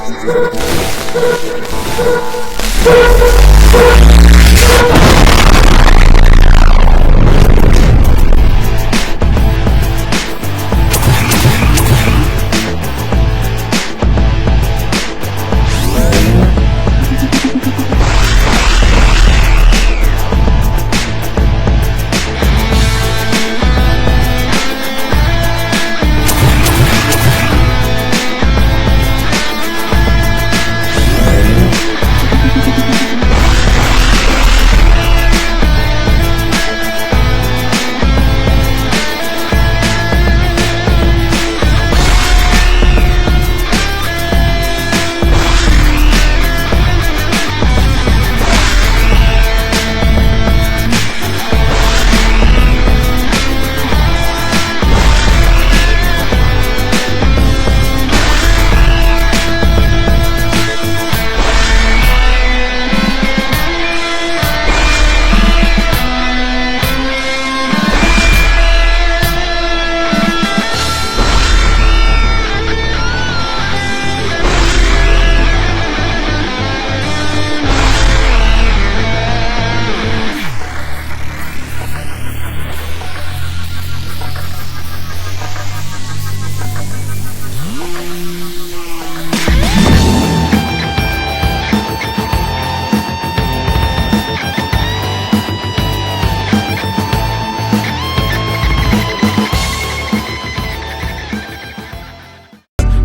And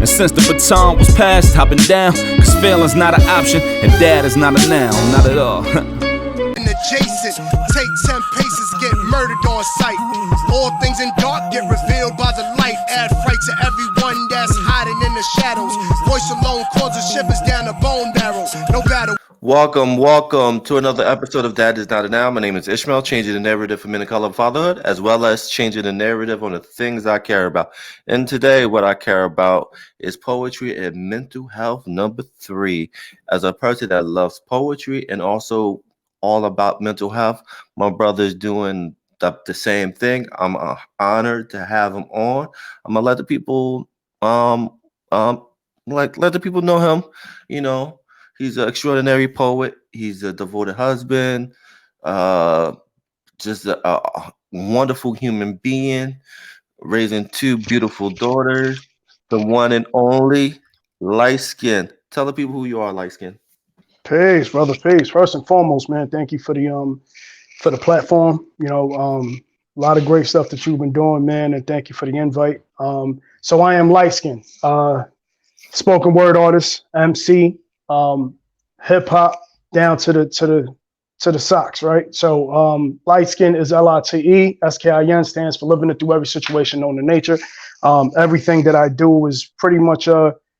since the baton was passed, I've been down, cause failing's not an option, and dad is not a noun, not at all. Adjacent, take 10 paces, get murdered on sight. All things in dark get revealed by the light. Add fright to everyone that's hiding in the shadows. Voice alone causes shivers down the bone marrow. No battle. Welcome to another episode of Dad Is Not a Noun. My name is Ishmael, changing the narrative for men of color fatherhood, as well as changing the narrative on the things I care about. And today, what I care about is poetry and mental health, number 3. As a person that loves poetry and also all about mental health, my brother's doing the same thing. I'm honored to have him on. I'm gonna let the people let the people know him. You know, he's an extraordinary poet. He's a devoted husband, just a wonderful human being, raising 2 beautiful daughters, the one and only LiteSkin. Tell the people who you are, LiteSkin. Peace, brother. Peace. First and foremost, man, thank you for the platform. You know, a lot of great stuff that you've been doing, man, and thank you for the invite. So I am LiteSkin, spoken word artist, MC, hip hop down to the socks, right? So LiteSkin is LiteSkin, stands for living it through every situation known to nature. Everything that I do is pretty much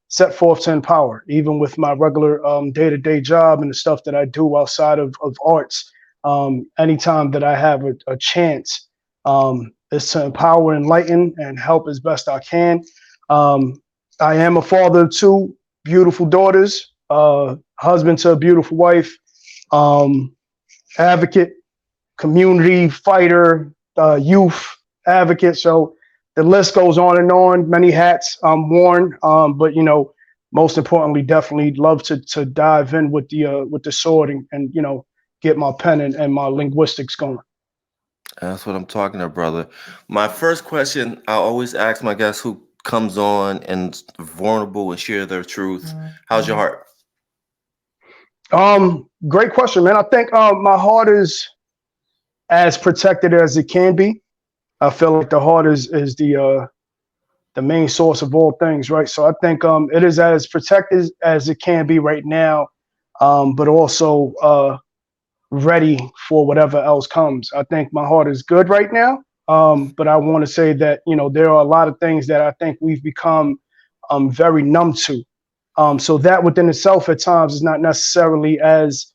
set forth to empower, even with my regular day-to-day job and the stuff that I do outside of arts. Anytime that I have a chance is to empower, enlighten, and help as best I can. I am a father of 2 beautiful daughters, husband to a beautiful wife, advocate, community fighter, youth advocate. So the list goes on and on, many hats worn, but, you know, most importantly, definitely love to dive in with the sword and you know, get my pen and my linguistics going. That's what I'm talking about, brother. My first question, I always ask my guests who comes on and vulnerable and share their truth. How's your heart? Great question, man. I think my heart is as protected as it can be. I feel like the heart is the main source of all things, right? So I think it is as protected as it can be right now, but also ready for whatever else comes. I think my heart is good right now, but I want to say that, you know, there are a lot of things that I think we've become very numb to. So that within itself at times is not necessarily as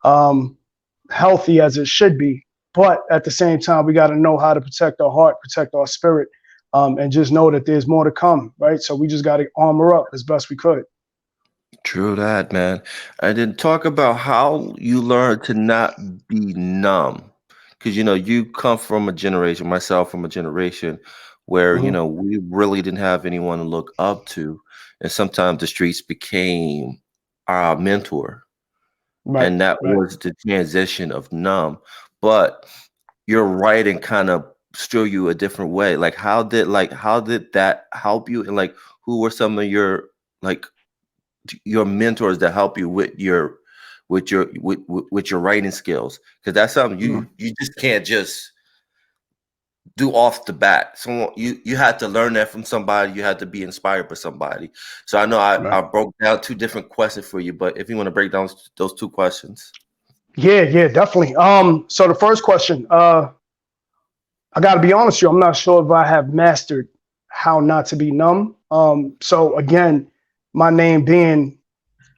healthy as it should be. But at the same time, we got to know how to protect our heart, protect our spirit, and just know that there's more to come, right? So we just got to armor up as best we could. True that, man. I didn't talk about how you learn to not be numb. Because, you know, you come from a generation, myself from a generation where, you know, we really didn't have anyone to look up to. and sometimes the streets became our mentor. Right. And that Right. was the transition of numb. But your writing kind of show you a different way. Like how did that help you? And like who were some of your mentors that help you with your with your writing skills? Because that's something you just can't just do off the bat. Someone you had to learn that from somebody. You had to be inspired by somebody. So I know I broke down two different questions for you, but if you want to break down those two questions. Yeah, definitely. So the first question, I got to be honest with you, I'm not sure if I have mastered how not to be numb. So again, my name being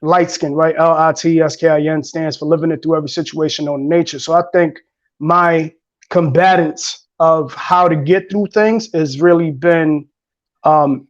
LiteSkin, right? LiteSkin stands for living it through every situation on nature. So I think my combatants of how to get through things has really been and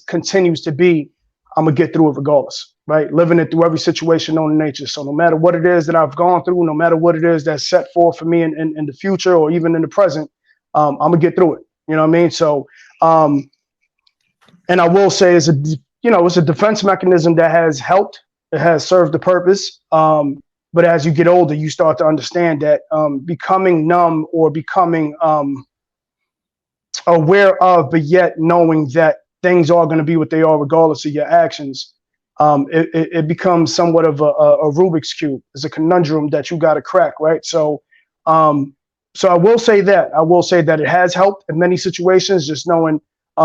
continues to be, I'm gonna get through it regardless, right? Living it through every situation known in nature. So no matter what it is that I've gone through, no matter what it is that's set forth for me in the future or even in the present, I'm gonna get through it. You know what I mean? So, and I will say it's a defense mechanism that has helped. It has served the purpose. But as you get older, you start to understand that becoming numb or becoming aware of, but yet knowing that things are going to be what they are regardless of your actions, it becomes somewhat of a Rubik's Cube. It's a conundrum that you got to crack, right? So I will say that it has helped in many situations, just knowing.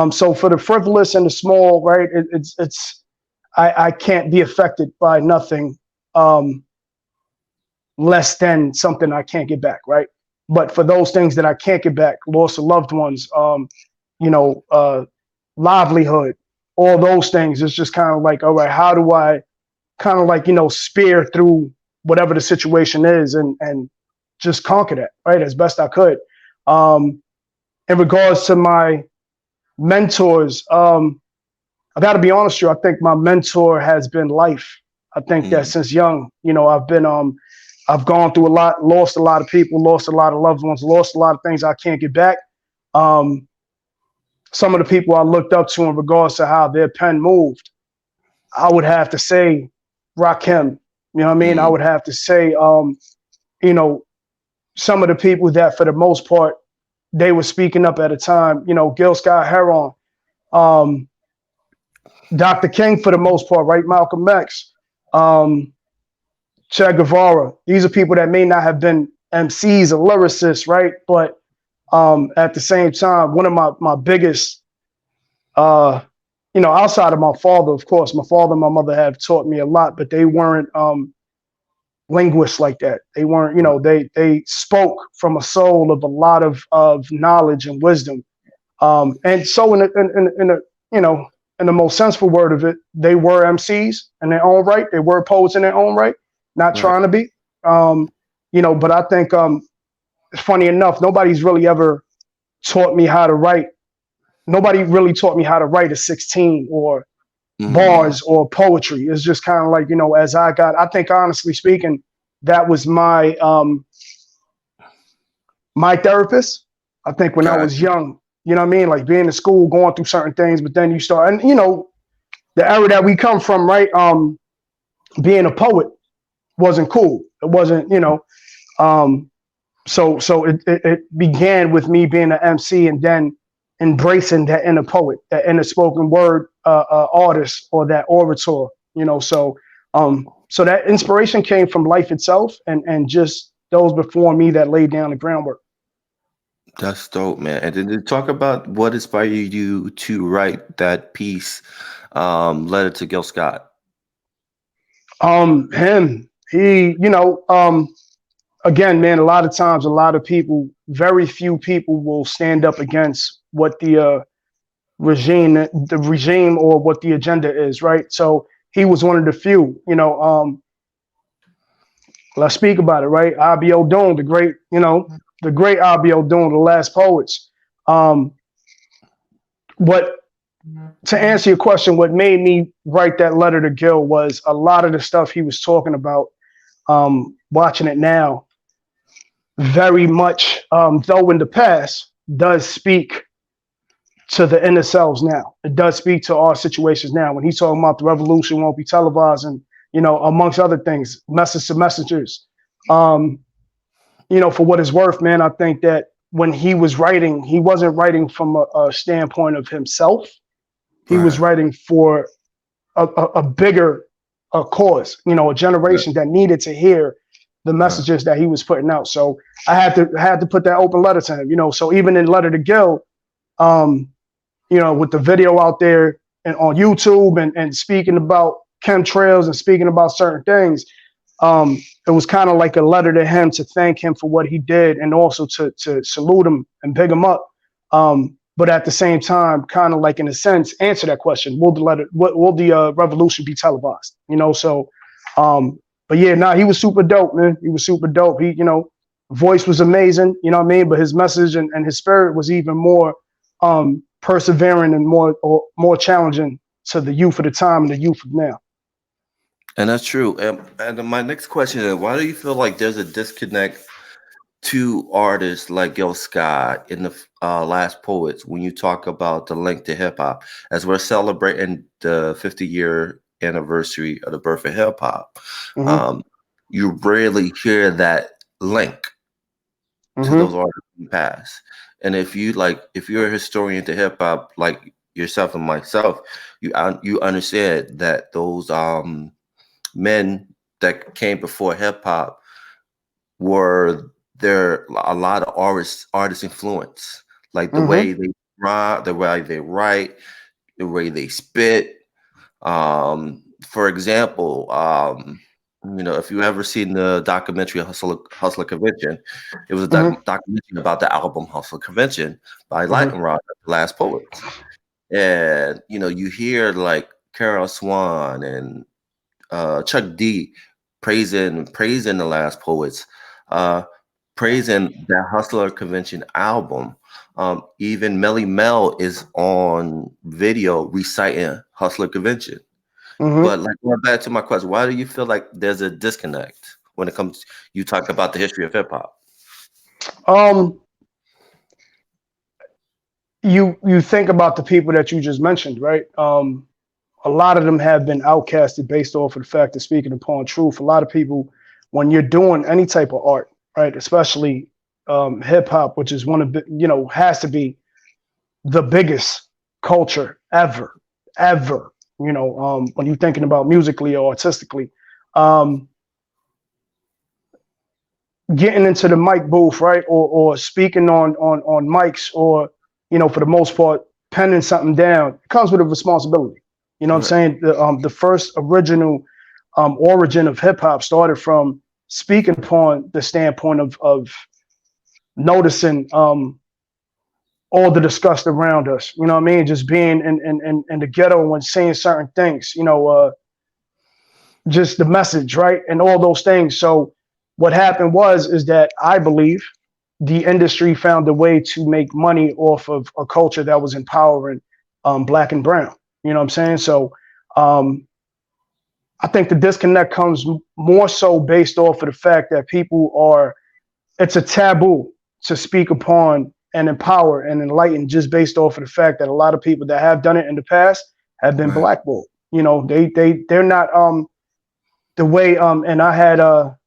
So for the frivolous and the small, right, I can't be affected by nothing less than something I can't get back, right? But for those things that I can't get back, loss of loved ones, livelihood, all those things, it's just kind of like, all right, how do I kind of like, spear through whatever the situation is and just conquer that, right, as best I could. In regards to my mentors, I got to be honest with you, I think my mentor has been life. I think that since young, I've gone through a lot, lost a lot of people, lost a lot of loved ones, lost a lot of things I can't get back. Some of the people I looked up to in regards to how their pen moved, I would have to say Rakim. You know what I mean? I would have to say, some of the people that for the most part, they were speaking up at a time, Gil Scott Heron, Dr. King for the most part, right? Malcolm X, Che Guevara. These are people that may not have been MCs or lyricists, right? But at the same time, one of my biggest, outside of my father, of course, my father and my mother have taught me a lot, but they weren't linguists like that. They weren't, they spoke from a soul of a lot of knowledge and wisdom. And so in the most sensible word of it, they were MCs in their own right. They were poets in their own right, not trying to be, but I think funny enough, nobody's really ever taught me how to write. Nobody really taught me how to write a 16 or bars or poetry. It's just kind of like, as I think honestly speaking, that was my my therapist. I think when I was young, you know what I mean? Like being in school, going through certain things, but then you start, and the era that we come from, right? Being a poet wasn't cool. It wasn't, so it began with me being an MC and then embracing that inner poet, that inner spoken word artist or that orator, so that inspiration came from life itself and just those before me that laid down the groundwork. That's dope, man. And then to talk about what inspired you to write that piece, Letter to Gil Scott. Again, man, a lot of times, very few people will stand up against what the regime or what the agenda is, right? So he was one of the few, let's speak about it, right? I.B.O. Doon, the great I.B.O. Doon, the last poets. But to answer your question, what made me write that letter to Gil was a lot of the stuff he was talking about, watching it now, very much, though in the past, does speak to the inner selves now. It does speak to our situations now. When he's talking about the revolution won't be televised and, amongst other things, message to messengers. For what it's worth, man, I think that when he was writing, he wasn't writing from a standpoint of himself. He was writing for a bigger cause, a generation that needed to hear the messages that he was putting out. So I had to put that open letter to him, so even in Letter to Gil, with the video out there and on YouTube and speaking about chemtrails and speaking about certain things, it was kind of like a letter to him to thank him for what he did and also to salute him and pick him up. But at the same time, kind of like in a sense, answer that question: will the revolution be televised? But yeah, he was super dope, man. He was super dope. He, voice was amazing, you know what I mean? But his message and his spirit was even more persevering and more challenging to the youth of the time and the youth of now. And that's true. And my next question is, why do you feel like there's a disconnect to artists like Gil Scott in the Last Poets when you talk about the link to hip hop, as we're celebrating the 50-year anniversary of the birth of hip hop? You rarely hear that link to those artists in the past. And if you're a historian to hip hop like yourself and myself, you understand that those men that came before hip hop were there a lot of artist influence, like the way they draw, the way they write, the way they spit. For example, if you ever seen the documentary Hustler Convention, it was a documentary about the album Hustler Convention by Enlighten, the Last Poets. And you hear like Carol Swan and Chuck D praising the Last Poets, praising that Hustler Convention album. Even Melly Mel is on video reciting Hustler Convention. But like, going back to my question, why do you feel like there's a disconnect when it comes, you talk about the history of hip hop? You think about the people that you just mentioned, right? A lot of them have been outcasted based off of the fact of speaking upon truth. A lot of people, when you're doing any type of art, right, especially hip hop, which is one of the, has to be the biggest culture ever. When you're thinking about musically or artistically, getting into the mic booth, right, or speaking on mics, or for the most part, penning something down, it comes with a responsibility. You know what I'm saying? The first original origin of hip hop started from speaking upon the standpoint of noticing all the disgust around us. You know what I mean? Just being in the ghetto and saying certain things. Just the message, right, and all those things. So what happened is that I believe the industry found a way to make money off of a culture that was empowering Black and brown. You know what I'm saying? So I think the disconnect comes more so based off of the fact that it's a taboo to speak upon and empower and enlighten, just based off of the fact that a lot of people that have done it in the past have been blackballed. They're not the way, and I had for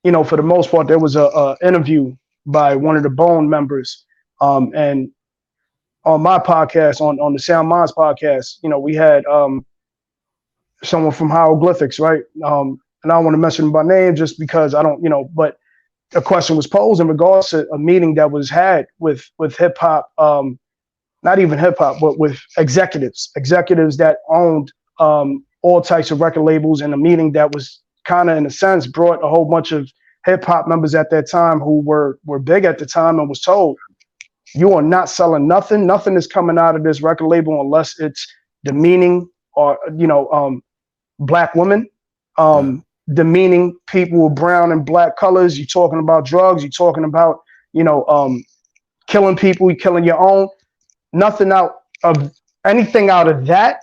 the most part, there was a interview by one of the Bone members, and on my podcast, on the Sound Minds podcast, we had someone from Hieroglyphics, right? And I don't want to mention by name just because I don't, but a question was posed in regards to a meeting that was had with hip hop, not even hip hop, but with executives that owned all types of record labels, in a meeting that was kind of, in a sense, brought a whole bunch of hip hop members at that time who were big at the time, and was told, you are not selling nothing. Nothing is coming out of this record label unless it's demeaning or, Black women, demeaning people with brown and Black colors. You're talking about drugs. You're talking about, killing people. You're killing your own. Anything out of that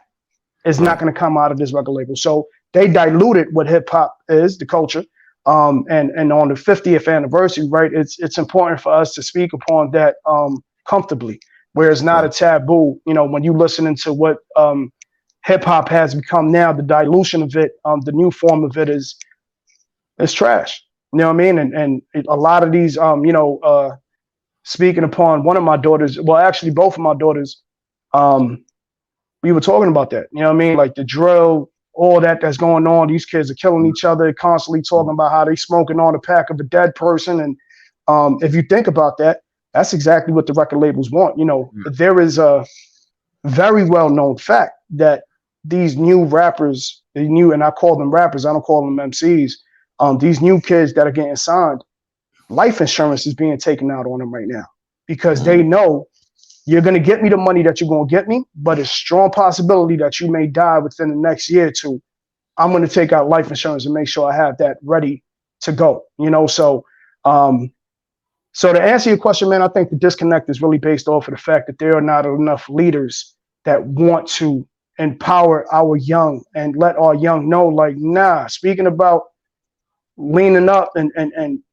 is not going to come out of this record label. So they diluted what hip hop is, the culture. And on the 50th anniversary, right, it's important for us to speak upon that comfortably. where it's not a taboo. You know, when you listening to what hip hop has become now, the dilution of it, the new form of it is trash. You know what I mean? And a lot of these, speaking upon one of my daughters, well, actually both of my daughters, we were talking about that. You know what I mean? Like the drill, all that's going on. These kids are killing each other, constantly talking about how they smoking on a pack of a dead person. And if you think about that, that's exactly what the record labels want. You know, there is a very well-known fact that these new rappers, and I call them rappers, I don't call them MCs, these new kids that are getting signed, life insurance is being taken out on them right now because they know you're going to get me the money that you're going to get me, but it's strong possibility that you may die within the next year or two. I'm going to take out life insurance and make sure I have that ready to go, you know? So, so to answer your question, man, I think the disconnect is really based off of the fact that there are not enough leaders that want to empower our young and let our young know, like, nah, speaking about leaning up and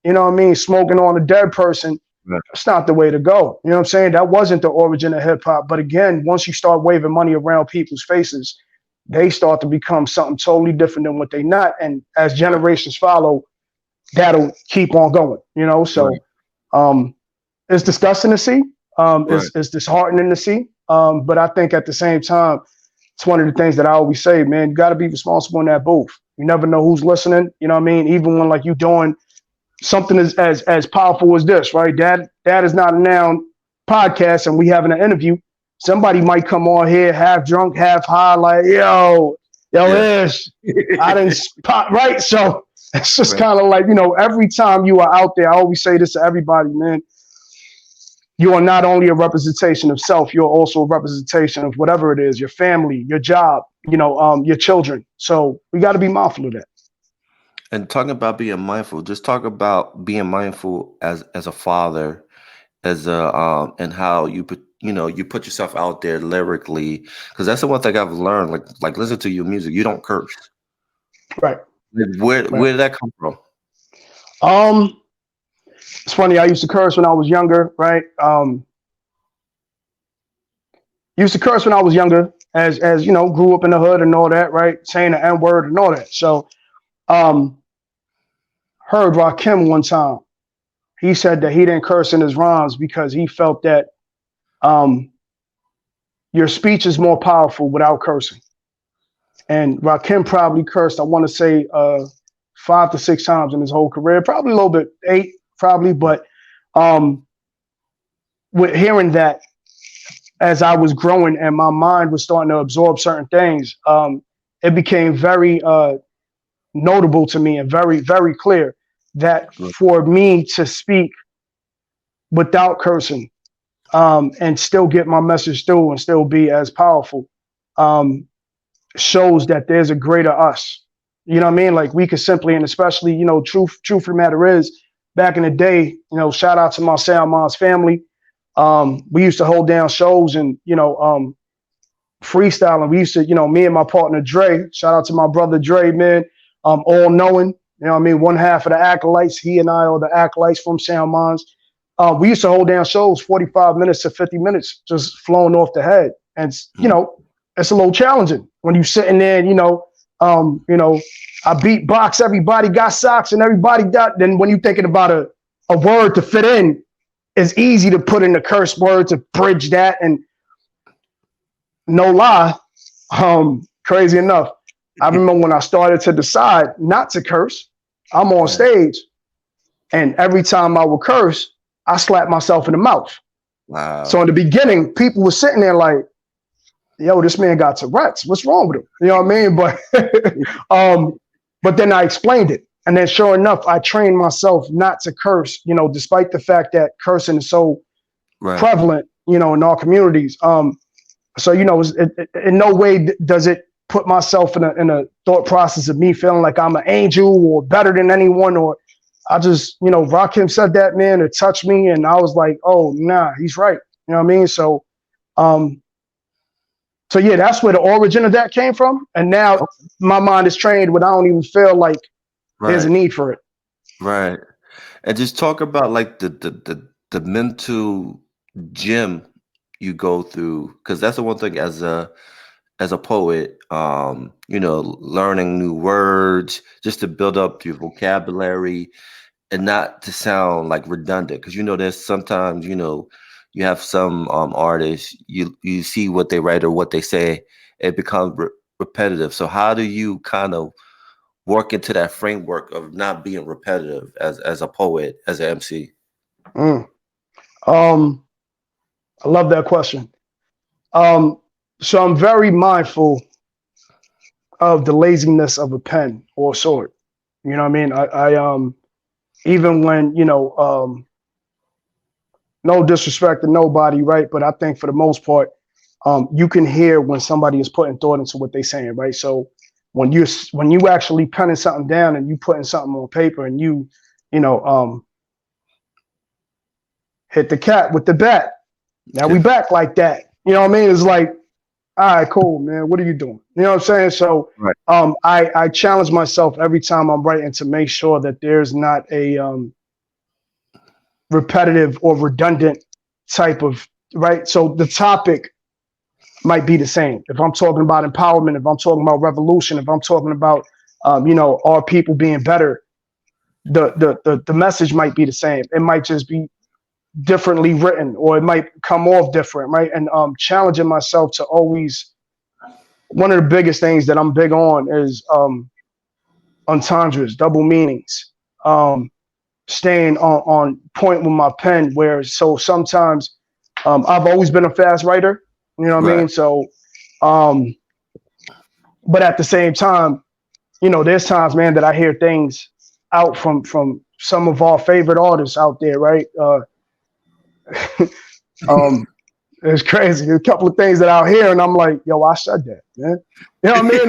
you know what I mean, smoking on a dead person, that's not the way to go. You know what I'm saying? That wasn't the origin of hip hop. But again, once you start waving money around people's faces, they start to become something totally different than what they not. And as generations follow, that'll keep on going, you know? So it's disgusting to see. It's disheartening to see. But I think at the same time, it's one of the things that I always say, man, you got to be responsible in that booth. You never know who's listening. You know what I mean? Even when like you doing something as powerful as this, right? That is not a noun podcast and we having an interview. Somebody might come on here half drunk, half high, like, yo, Ish, I didn't pop, right? So it's just kind of like, you know, every time you are out there, I always say this to everybody, man, you are not only a representation of self, you're also a representation of whatever it is, your family, your job, you know, your children. So we got to be mindful of that. And talking about being mindful, just talk about being mindful as a father, as a and how you put yourself out there lyrically, because that's the one thing I've learned. Like listen to your music, you don't curse. Right. Where did that come from? It's funny. I used to curse when I was younger, right? Used to curse when I was younger, as you know, grew up in the hood and all that, right? Saying the N-word and all that. So, heard Rakim one time. He said that he didn't curse in his rhymes because he felt that your speech is more powerful without cursing. And Rakim probably cursed, I want to say, 5 to 6 times in his whole career, probably a little bit, 8, probably. But with hearing that, as I was growing and my mind was starting to absorb certain things, it became very notable to me and very, very clear that for me to speak without cursing and still get my message through and still be as powerful shows that there's a greater us. You know what I mean? Like we could simply, and especially, you know, truth of the matter is, back in the day, you know, shout out to my Sound Minds family. We used to hold down shows and, you know, freestyling. We used to, you know, me and my partner Dre, shout out to my brother Dre, man, all knowing, you know what I mean? One half of the acolytes, he and I are the acolytes from Sound Minds. We used to hold down shows 45 minutes to 50 minutes, just flowing off the head. And, you know, it's a little challenging when you're sitting there and, you know, I beatbox, everybody got socks and everybody got, then when you're thinking about a word to fit in, it's easy to put in a curse word to bridge that. And no lie, crazy enough, I remember when I started to decide not to curse, I'm on stage and every time I would curse, I slapped myself in the mouth. Wow. So in the beginning, people were sitting there like, yo, this man got Tourette's. What's wrong with him? You know what I mean? But then I explained it. And then sure enough, I trained myself not to curse, you know, despite the fact that cursing is so prevalent, you know, in our communities. So, you know, in no way does it put myself in a thought process of me feeling like I'm an angel or better than anyone, or I just, you know, Rakim said that, man, it touched me. And I was like, oh, nah, he's right. You know what I mean? So, so yeah, that's where the origin of that came from. And now my mind is trained when I don't even feel like there's a need for it. Right. And just talk about like the mental gym you go through, because that's the one thing as a poet, learning new words just to build up your vocabulary and not to sound like redundant. Because there's sometimes you have some artists, you see what they write or what they say, it becomes repetitive. So how do you kind of work into that framework of not being repetitive as a poet, as an MC? Mm. I love that question. So I'm very mindful of the laziness of a pen or a sword. You know what I mean? I even when, no disrespect to nobody, right? But I think for the most part, you can hear when somebody is putting thought into what they're saying, right? So when you actually penning something down and you putting something on paper and you know, hit the cat with the bat. Now we back like that. You know what I mean? It's like, all right, cool, man. What are you doing? You know what I'm saying? So Right. I challenge myself every time I'm writing to make sure that there's not a repetitive or redundant type of, right? So the topic might be the same. If I'm talking about empowerment, if I'm talking about revolution, if I'm talking about our people being better, the message might be the same. It might just be differently written, or it might come off different, right? And challenging myself to always, one of the biggest things that I'm big on is entendres, double meanings, staying on point with my pen. Where so sometimes I've always been a fast writer, you know what I Right. mean? So, but at the same time, there's times, man, that I hear things out from some of our favorite artists out there, right? It's crazy. There's a couple of things that I'll hear, and I'm like, "Yo, I said that, man." You know what I mean?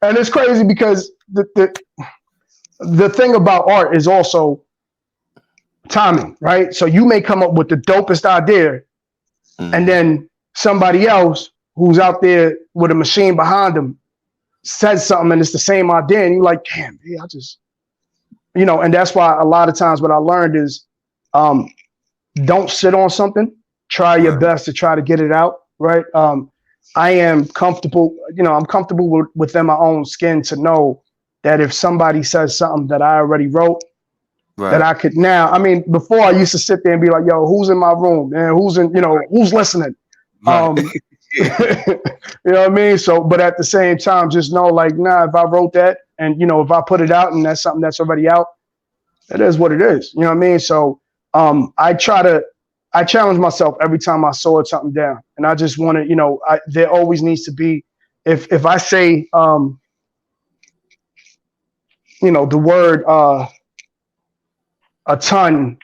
And it's crazy because the thing about art is also timing, right? So you may come up with the dopest idea, and then somebody else who's out there with a machine behind them says something, and it's the same idea, and you're like, "Damn, man, I just," and that's why a lot of times what I learned is, don't sit on something. Try your best to try to get it out, right? I am comfortable, I'm comfortable within my own skin to know that if somebody says something that I already wrote, that I could now, I mean, before I used to sit there and be like, yo, who's in my room? And who's listening? Right. You know what I mean? So, but at the same time, just know, like, nah, if I wrote that and, if I put it out and that's something that's already out, it is what it is. You know what I mean? So, I challenge myself every time I sword something down, and I just want to, there always needs to be, if I say, the word a ton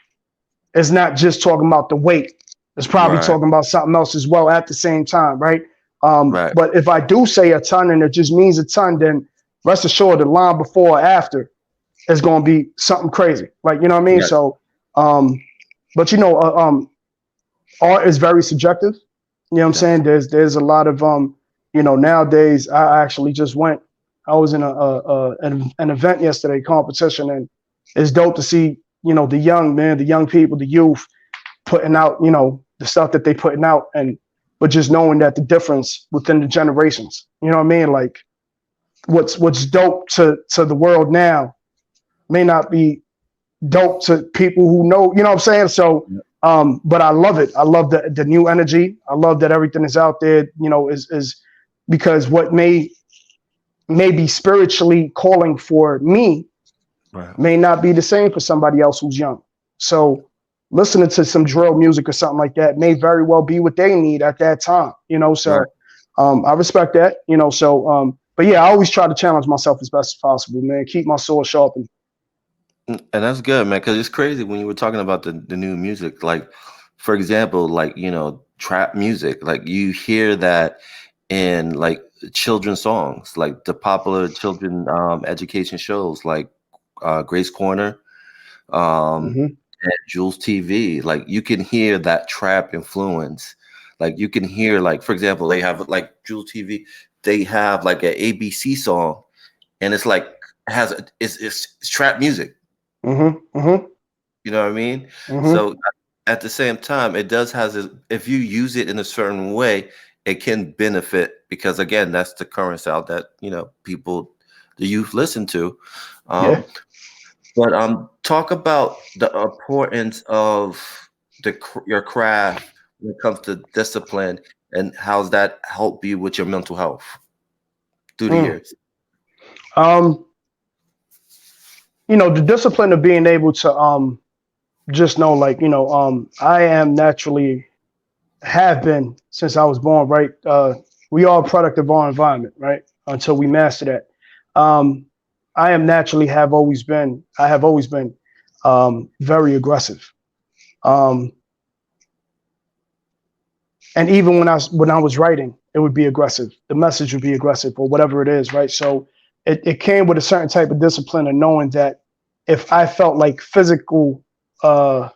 is not just talking about the weight. It's probably talking about something else as well at the same time, right? But if I do say a ton and it just means a ton, then rest assured the line before or after is going to be something crazy. Like, you know what I mean? Yes. So, but art is very subjective. You know what I'm saying? There's a lot of, nowadays I actually just went, I was in an event yesterday, competition, and it's dope to see, the young people, the youth putting out, the stuff that they putting out, but just knowing that the difference within the generations, you know what I mean? Like what's dope to the world now may not be dope to people who know, you know what I'm saying? So, but I love it. I love the new energy. I love that everything is out there, is because what may be spiritually calling for me may not be the same for somebody else who's young. So listening to some drill music or something like that may very well be what they need at that time, so I respect that, so but yeah, I always try to challenge myself as best as possible, man. Keep my sword sharpened. And that's good, man, because it's crazy when you were talking about the new music. Like, for example, like, trap music, like you hear that in like children's songs, like the popular children education shows like Grace Corner, and Jules TV. Like you can hear that trap influence. Like you can hear, like, for example, they have like Jules TV, they have like an ABC song, and it's like it's trap music. You know what I mean? So at the same time, it does if you use it in a certain way, it can benefit because again, that's the current style that the youth listen to. Yeah. But talk about the importance of your craft when it comes to discipline and how's that help you with your mental health through the years. The discipline of being able to just know, like, I am naturally have been since I was born, right? We are a product of our environment, right? Until we master that. I have always been very aggressive. And even when I was writing, it would be aggressive. The message would be aggressive or whatever it is, right? So it came with a certain type of discipline of knowing that if I felt like physical harm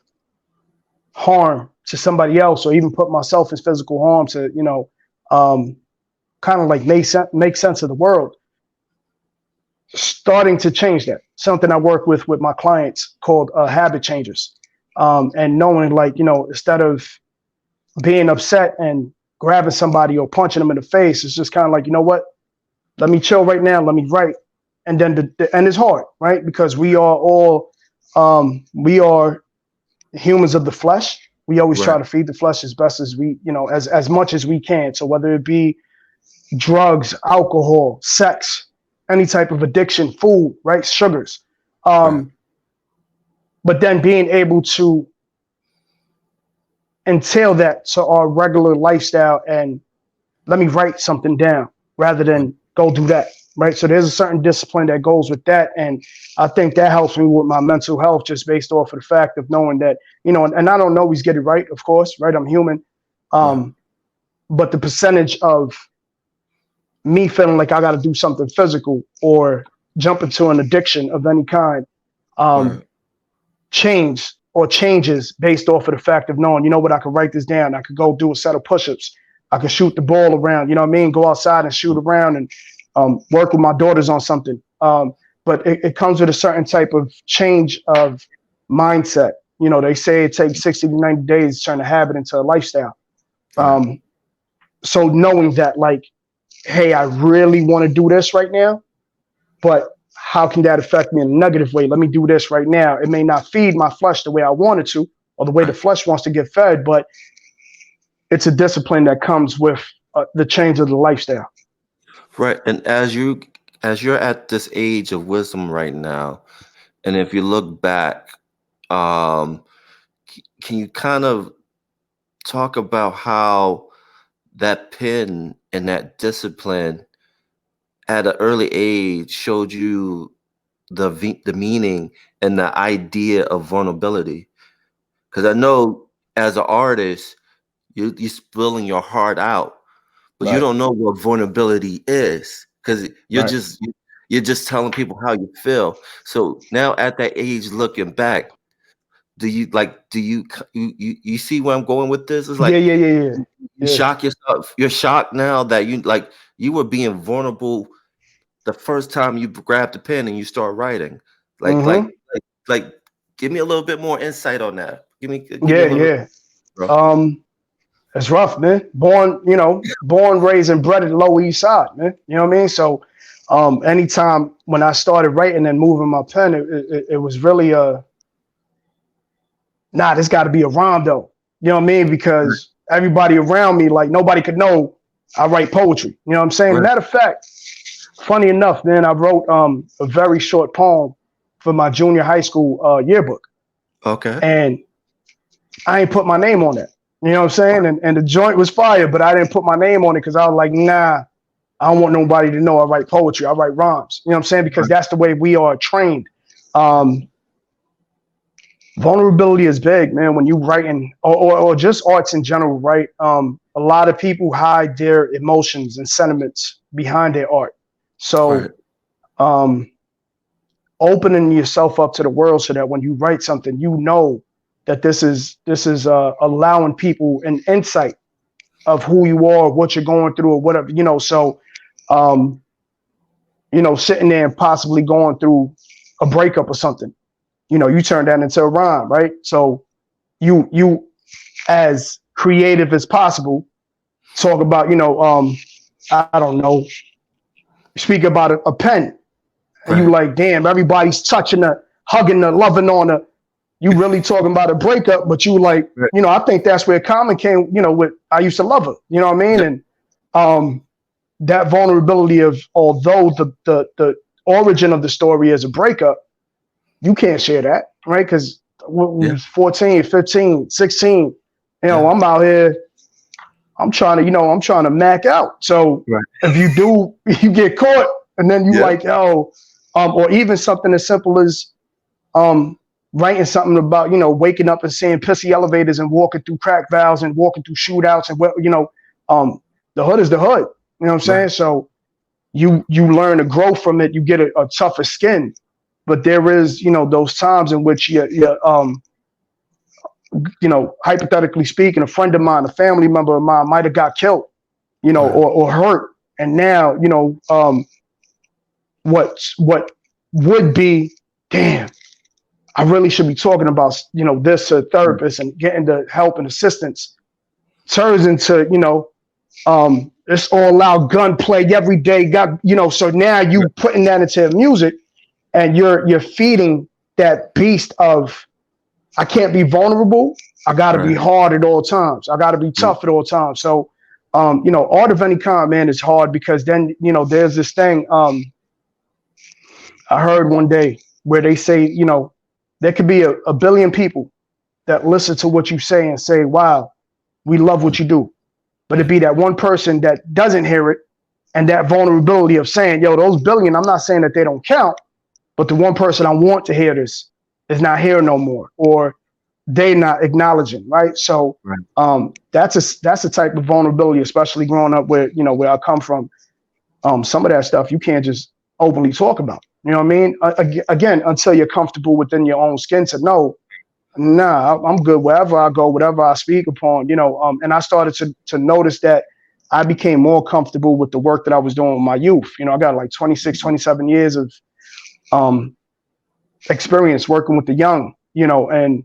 to somebody else, or even put myself in physical harm to, kind of like make sense of the world, starting to change that. Something I work with my clients called habit changes. And knowing, like, instead of being upset and grabbing somebody or punching them in the face, it's just kind of like, you know what? Let me chill right now. Let me write. And then and it's hard, right? Because we are all, we are humans of the flesh. We always try to feed the flesh as best as we, as much as we can. So whether it be drugs, alcohol, sex, any type of addiction, food, right? Sugars. But then being able to entail that to our regular lifestyle and let me write something down rather than go do that, right? So there's a certain discipline that goes with that. And I think that helps me with my mental health just based off of the fact of knowing that, and I don't always get it right, of course, right? I'm human. But the percentage of me feeling like I got to do something physical or jump into an addiction of any kind changes based off of the fact of knowing, I could write this down. I could go do a set of push-ups. I could shoot the ball around, go outside and shoot around and work with my daughters on something. But it comes with a certain type of change of mindset. They say it takes 60 to 90 days to turn a habit into a lifestyle. So knowing that, like, hey, I really want to do this right now, but how can that affect me in a negative way? Let me do this right now. It may not feed my flesh the way I wanted to, or the way the flesh wants to get fed, but it's a discipline that comes with the change of the lifestyle. Right. And as you're at this age of wisdom right now, and if you look back, can you kind of talk about how that pen and that discipline at an early age showed you the meaning and the idea of vulnerability? Because I know as an artist, you're spilling your heart out, but you don't know what vulnerability is because you're just telling people how you feel. So now at that age, looking back, do you see where I'm going with this? It's like yeah. You shock yourself. You're shocked now that you were being vulnerable the first time you grabbed the pen and you start writing. Like, give me a little bit more insight on that. Give me a little bit, bro. It's rough, man. Born, raised and bred at the Lower East Side, man. You know what I mean? So, anytime when I started writing and moving my pen, it was really this got to be a rhyme though. You know what I mean? Because everybody around me, like, nobody could know I write poetry. You know what I'm saying? Matter of fact, funny enough, man, I wrote a very short poem for my junior high school yearbook. Okay. And I ain't put my name on it. You know what I'm saying? And the joint was fire, but I didn't put my name on it because I was like, nah, I don't want nobody to know I write poetry. I write rhymes. You know what I'm saying? Because that's the way we are trained. Vulnerability is big, man, when you writing or just arts in general, right? A lot of people hide their emotions and sentiments behind their art. So opening yourself up to the world so that when you write something, that this is allowing people an insight of who you are, what you're going through, or whatever, so sitting there and possibly going through a breakup or something, you turn that into a rhyme, right? So you as creative as possible. Talk about, I don't know, speak about a pen. And you like, damn, everybody's touching her, hugging her, loving on her. You really talking about a breakup, but you like, I think that's where Common came, with I used to love her. You know what I mean? And that vulnerability of, although the origin of the story is a breakup, you can't share that, right? Because when we was 14, 15, 16, I'm out here, I'm trying to mac out. So if you do, you get caught, and then you like, or even something as simple as writing something about, waking up and seeing pissy elevators and walking through crack valves and walking through shootouts and the hood is the hood. You know what I'm saying? So you learn to grow from it. You get a tougher skin, but there is, those times in which hypothetically speaking, a friend of mine, a family member of mine might have got killed, or hurt. And now, what would be, damn, I really should be talking about, this to a therapist and getting the help and assistance, turns into, it's all out gunplay every day. So now you putting that into music, and you're feeding that beast of, I can't be vulnerable. I got to be hard at all times. I got to be tough at all times. So, art of any kind, man, is hard, because then, there's this thing I heard one day where they say, there could be a billion people that listen to what you say and say, wow, we love what you do. But it'd be that one person that doesn't hear it, and that vulnerability of saying, yo, those billion, I'm not saying that they don't count, but the one person I want to hear this is not here no more, or they not acknowledging, right? So that's a type of vulnerability, especially growing up where I come from. Some of that stuff you can't just openly talk about. You know what I mean? Again, until you're comfortable within your own skin to know, nah, I'm good wherever I go, whatever I speak upon. And I started to notice that I became more comfortable with the work that I was doing in my youth. I got like 26, 27 years of experience working with the young, and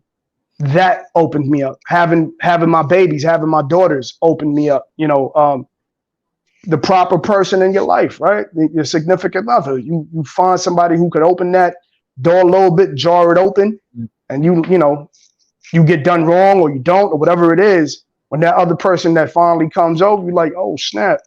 that opened me up. Having my babies, having my daughters opened me up. The proper person in your life, right? Your significant other. You find somebody who could open that door a little bit, jar it open, and you get done wrong, or you don't, or whatever it is. When that other person that finally comes over, you're like, oh snap.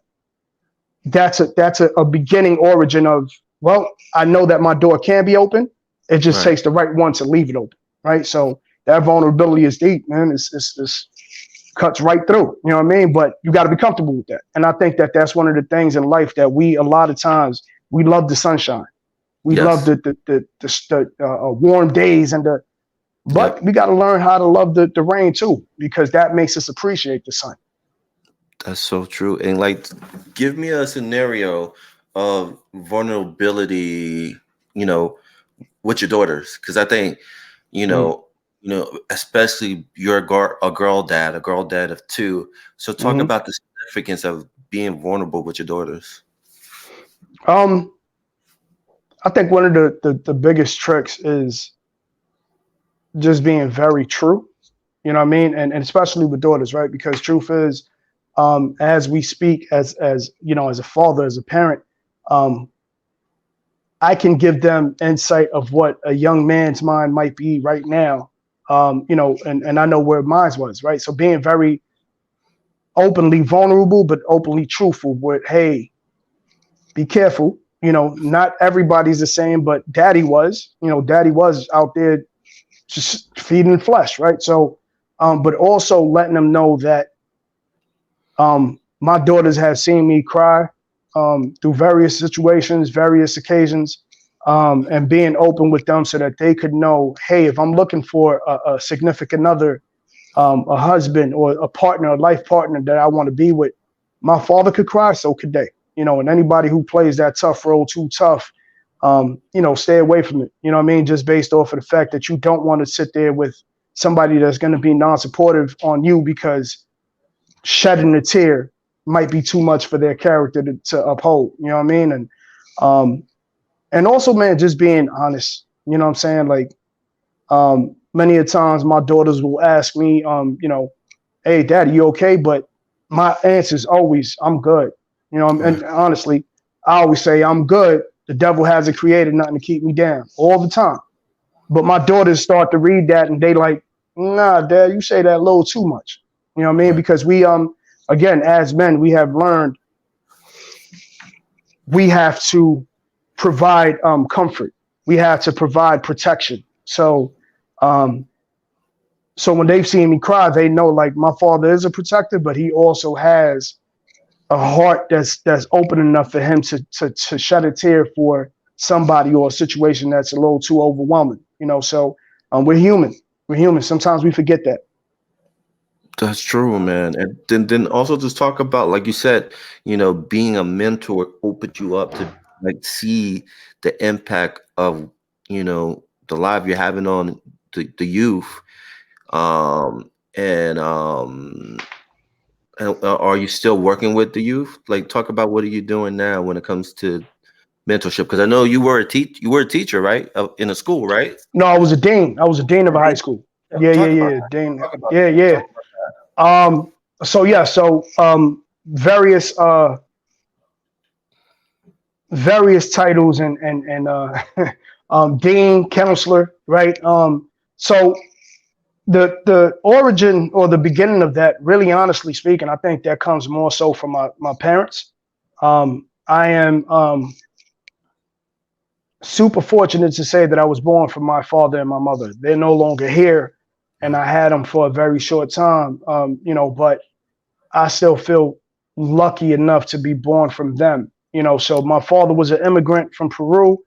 That's a beginning origin of, well, I know that my door can be open. It just takes the right one to leave it open, right? So that vulnerability is deep, man. It's cuts right through, you know what I mean? But you got to be comfortable with that. And I think that that's one of the things in life that a lot of times, we love the sunshine. We love the warm days but we got to learn how to love the rain too, because that makes us appreciate the sun. That's so true. And like, give me a scenario of vulnerability, with your daughters. Cause I think, especially you're a girl dad of two. So talk about the significance of being vulnerable with your daughters. I think one of the biggest tricks is just being very true. You know what I mean? And especially with daughters, right? Because truth is, as we speak, as as a father, as a parent, I can give them insight of what a young man's mind might be right now. And I know where mine was, right? So being very openly vulnerable, but openly truthful with, hey, be careful. Not everybody's the same, but daddy was out there just feeding flesh, right? So, but also letting them know that my daughters have seen me cry through various situations, various occasions, and being open with them so that they could know, hey, if I'm looking for a significant other, a husband or a partner, a life partner that I want to be with, my father could cry, so could they. And anybody who plays that tough role too tough, stay away from it. You know what I mean? Just based off of the fact that you don't want to sit there with somebody that's going to be non-supportive on you, because shedding a tear might be too much for their character to uphold. You know what I mean? And also, man, just being honest. You know what I'm saying? Like, many a times my daughters will ask me, hey, Daddy, you okay? But my answer is always, I'm good. You know, and honestly, I always say I'm good. The devil hasn't created nothing to keep me down all the time. But my daughters start to read that and they like, nah, Dad, you say that a little too much. You know what I mean? Because we, again, as men, we have learned we have to provide comfort. We have to provide protection. So, so when they've seen me cry, they know like my father is a protector, but he also has a heart that's open enough for him to shed a tear for somebody or a situation that's a little too overwhelming. You know, so we're human. We're human. Sometimes we forget that. That's true, man. And then also just talk about, like you said, being a mentor opened you up to like see the impact of, the life you're having on the youth. And are you still working with the youth? Like, talk about what are you doing now when it comes to mentorship? Because I know you were a teacher, right? In a school, right? No, I was a dean. I was a dean of a high school. Yeah, Talk about dean. talk about Yeah, that. yeah. Talk about So various various titles and dean, counselor, right? So the origin or the beginning of that, really honestly speaking, I think that comes more so from my parents. I am super fortunate to say that I was born from my father and my mother. They're no longer here, and I had them for a very short time. But I still feel lucky enough to be born from them. So my father was an immigrant from Peru,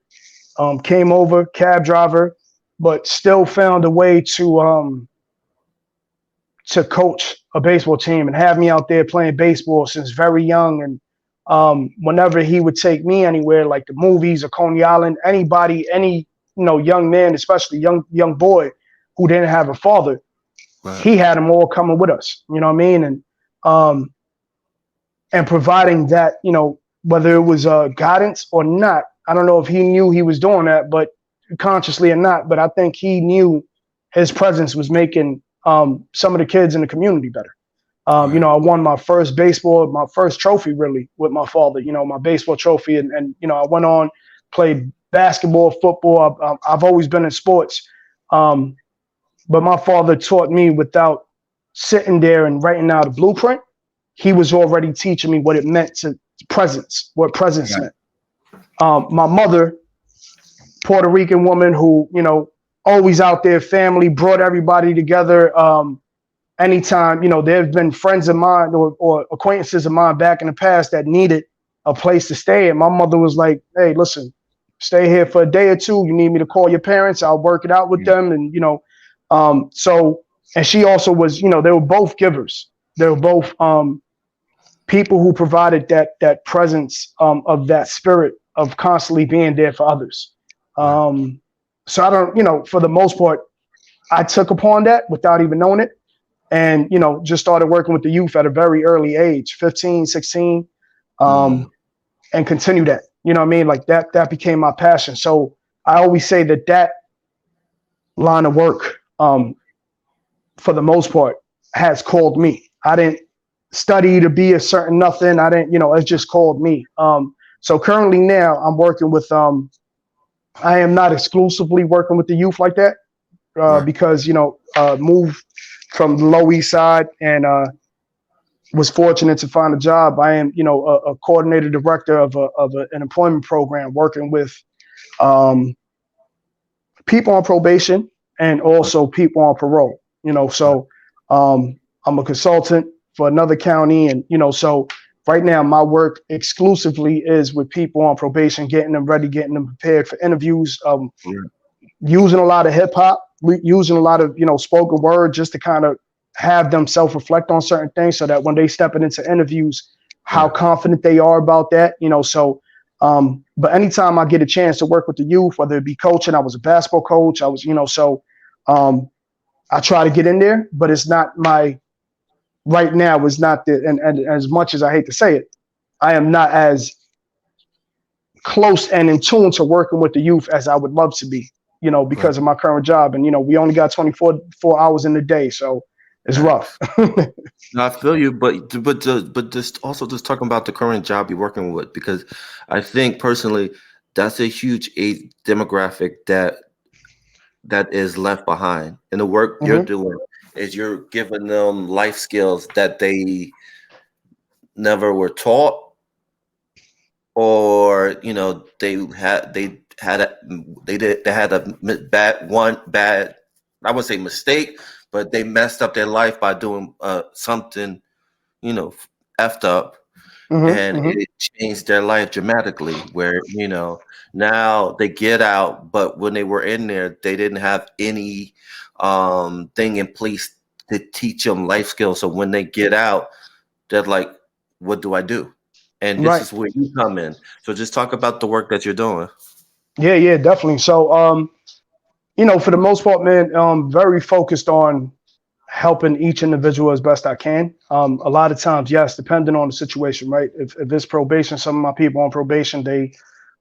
came over, cab driver, but still found a way to coach a baseball team and have me out there playing baseball since very young. And whenever he would take me anywhere, like the movies or Coney Island, anybody, any young man, especially young boy who didn't have a father, he had them all coming with us. You know what I mean? And providing that, whether it was guidance or not, I don't know if he knew he was doing that, but consciously or not, but I think he knew his presence was making some of the kids in the community better. I won my first trophy really with my father, my baseball trophy. And I went on, played basketball, football. I've always been in sports. But my father taught me without sitting there and writing out a blueprint. He was already teaching me what it meant to presence, what presence meant. My mother, Puerto Rican woman who, always out there, family, brought everybody together. Anytime, there have been friends of mine or acquaintances of mine back in the past that needed a place to stay. And my mother was like, hey, listen, stay here for a day or two. You need me to call your parents. I'll work it out with them. And, and she also was, they were both givers. They were both people who provided that presence of that spirit of constantly being there for others. So I don't, for the most part, I took upon that without even knowing it. And, just started working with the youth at a very early age, 15, 16, and continue that, you know what I mean? Like that became my passion. So I always say that line of work, for the most part, has called me. I didn't study to be a certain nothing. I didn't, it's just called me. So currently now I'm working with, I am not exclusively working with the youth like that, because, moved from the Lower East Side and was fortunate to find a job. I am, a coordinator director of an employment program working with people on probation and also people on parole. So I'm a consultant for another county, and so right now my work exclusively is with people on probation, getting them ready, getting them prepared for interviews, using a lot of hip hop, using a lot of spoken word just to kind of have them self-reflect on certain things so that when they step into interviews, how confident they are about that. So but anytime I get a chance to work with the youth, whether it be coaching, I was a basketball coach, I was I try to get in there, but it's not right now is not and as much as I hate to say it, I am not as close and in tune to working with the youth as I would love to be, because of my current job. And, we only got 24 hours in the day. So it's rough. No, I feel you, but just also just talking about the current job you're working with, because I think personally that's a huge age demographic that is left behind. And the work you're Hmm. doing is you're giving them life skills that they never were taught, or they had a bad, I wouldn't say mistake, but they messed up their life by doing something, effed up, Hmm. and Hmm. it changed their life dramatically, where now they get out, but when they were in there they didn't have any thing in place to teach them life skills. So when they get out, they're like, what do I do? And this Right. is where you come in. So just talk about the work that you're doing. Yeah, yeah, definitely. So, for the most part, man, very focused on helping each individual as best I can. A lot of times, yes, depending on the situation, right? If it's probation, some of my people on probation, they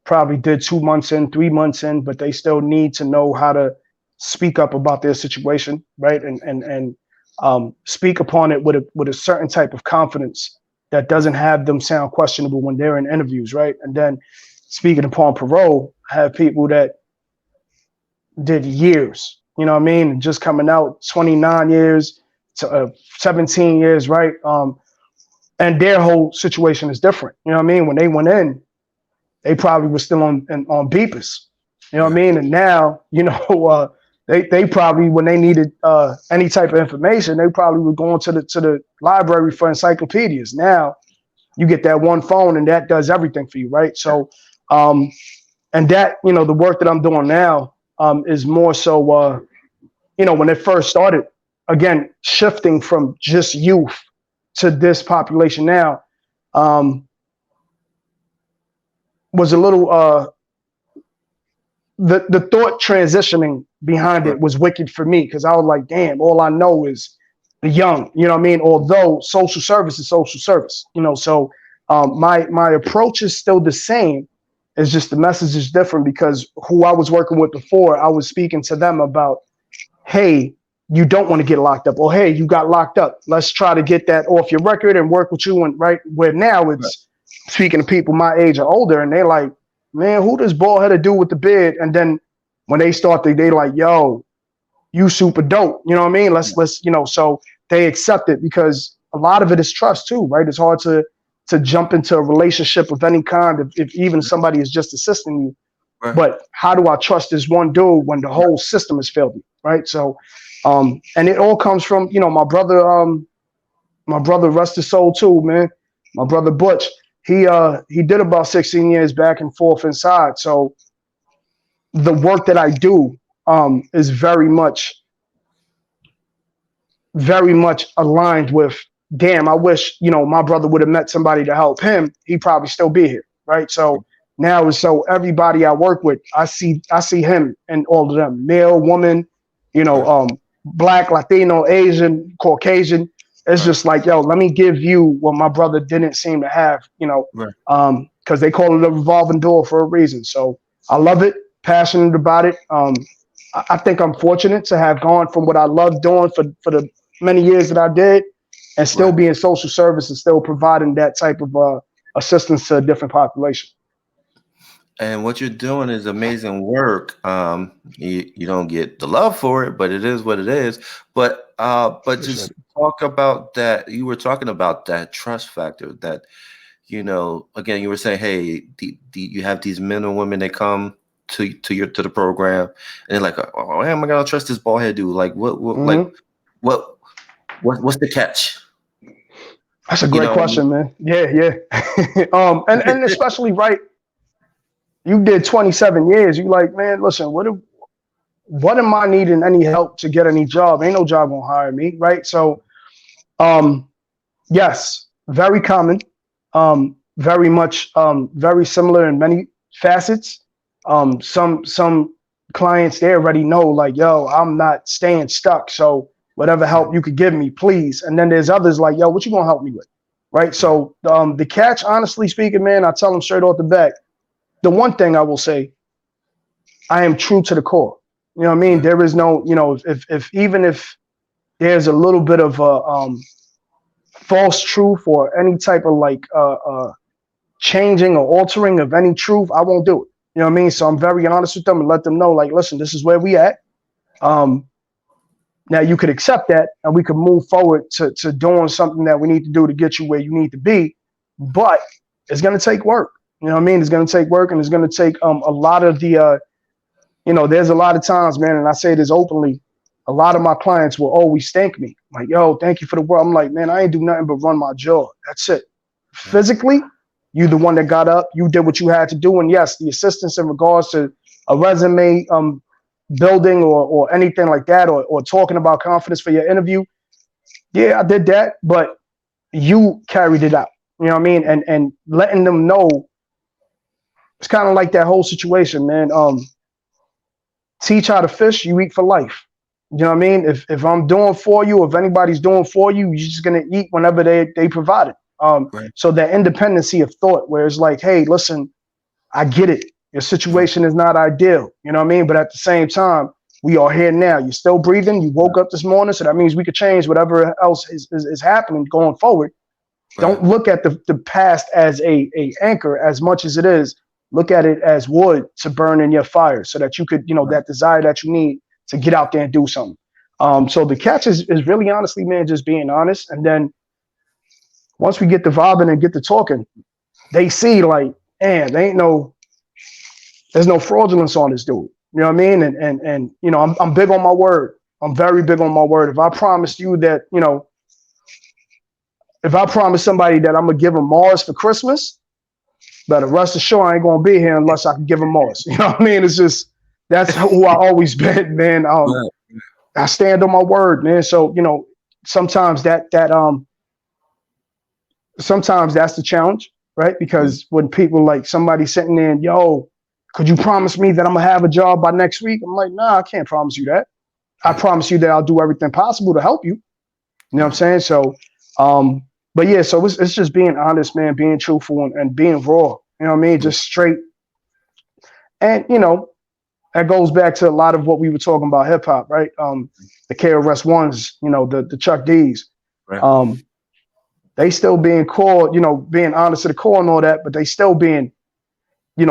probably did 2 months in, 3 months in, but they still need to know how to speak up about their situation, right? And speak upon it with a certain type of confidence that doesn't have them sound questionable when they're in interviews, right? And then speaking upon parole, I have people that did years, you know what I mean? Just coming out 29 years to 17 years, right? And their whole situation is different. You know what I mean? When they went in, they probably were still on beepers. You know what I Right. mean? And now, they probably, when they needed any type of information, they probably were going to the library for encyclopedias. Now you get that one phone and that does everything for you, right? So and that, the work that I'm doing now is more so when it first started, again, shifting from just youth to this population now, um, was a little the thought transitioning behind Right. it was wicked for me, because I was like, damn, all I know is the young, you know what I mean? Although social service is social service, so my approach is still the same. It's just the message is different, because who I was working with before, I was speaking to them about, hey, you don't want to get locked up, or hey, you got locked up. Let's try to get that off your record and work with you. And right where now Right. it's speaking to people my age or older, and they're like, man, who does bald headed do with the beard? And then when they start, they like, yo, you super dope. You know what I mean? Let's so they accept it, because a lot of it is trust too, right? It's hard to jump into a relationship of any kind if even somebody is just assisting you. Right. But how do I trust this one dude when the whole system has failed me, right? So, and it all comes from my brother, rest his soul too, man. My brother Butch, he did about 16 years back and forth inside. So the work that I do is very much aligned with, damn, I wish, my brother would have met somebody to help him. He'd probably still be here, right? So now, so everybody I work with, I see him and all of them, male, woman, Right. Black, Latino, Asian, Caucasian. It's Right. just like, yo, let me give you what my brother didn't seem to have, Right. because they call it a revolving door for a reason. So I love it, passionate about it. I think I'm fortunate to have gone from what I love doing for the many years that I did, and still Right. be in social service and still providing that type of assistance to a different population. And what you're doing is amazing work. You don't get the love for it, but it is what it is. But Appreciate just it. talk about that. You were talking about that trust factor. That again, you were saying, hey, you have these men and women that come to the program, and they're like, oh, am I gonna trust this bald head dude? Like, Hmm. what what's the catch? That's a You great know what I mean? question, man. Yeah, yeah. And especially right, you did 27 years. You like, man, listen, what am I needing any help to get any job? Ain't no job gonna hire me, right? So, um, yes, very common, very much, very similar in many facets. Some clients, they already know, like, yo, I'm not staying stuck, so whatever Right. help you could give me, please. And then there's others like, yo, what you gonna help me with, right? Right. So the catch, honestly speaking, man, I tell them straight off the bat. The one thing I will say, I am true to the core. You know what I mean? Right. There is no, if even if there's a little bit of a false truth or any type of like changing or altering of any truth, I won't do it. You know what I mean? So I'm very honest with them and let them know, like, listen, this is where we at. Now you could accept that and we could move forward to doing something that we need to do to get you where you need to be. But it's going to take work. You know what I mean? It's going to take work, and it's going to take a lot of the, there's a lot of times, man, and I say this openly, a lot of my clients will always thank me. Like, yo, thank you for the work. I'm like, man, I ain't do nothing but run my job. That's it. Physically, you the one that got up, you did what you had to do. And yes, the assistance in regards to a resume building or anything like that, or talking about confidence for your interview. Yeah, I did that, but you carried it out. You know what I mean? And letting them know, it's kind of like that whole situation, man. Teach how to fish, you eat for life. You know what I mean? If I'm doing for you, if anybody's doing for you, you're just gonna eat whenever they provide it. Right. So that independency of thought, where it's like, hey, listen, I get it. Your situation is not ideal. You know what I mean? But at the same time, we are here now. You're still breathing. You woke up this morning, so that means we could change whatever else is happening going forward. Right. Don't look at the past as a anchor as much as it is. Look at it as wood to burn in your fire, so that you could, that desire that you need to get out there and do something. So the catch is really honestly, man, just being honest. And then once we get the vibing and get the talking, they see like, man, there's no fraudulence on this dude. You know what I mean? And I'm big on my word. I'm very big on my word. If I promised you that, if I promise somebody that I'm gonna give them Mars for Christmas, better rest assured I ain't gonna be here unless I can give them Mars. You know what I mean? It's just, that's who I always been, man. I stand on my word, man. So, sometimes sometimes that's the challenge, right? Because when people like somebody sitting there, yo, could you promise me that I'm gonna have a job by next week? I'm like, nah, I can't promise you that. I promise you that I'll do everything possible to help you. You know what I'm saying? So, but yeah, so it's just being honest, man, being truthful and being raw. You know what I mean? Just straight. And that goes back to a lot of what we were talking about hip hop, right? The KRS Ones, the Chuck D's. Right. They still being called, being honest to the core and all that, but they still being,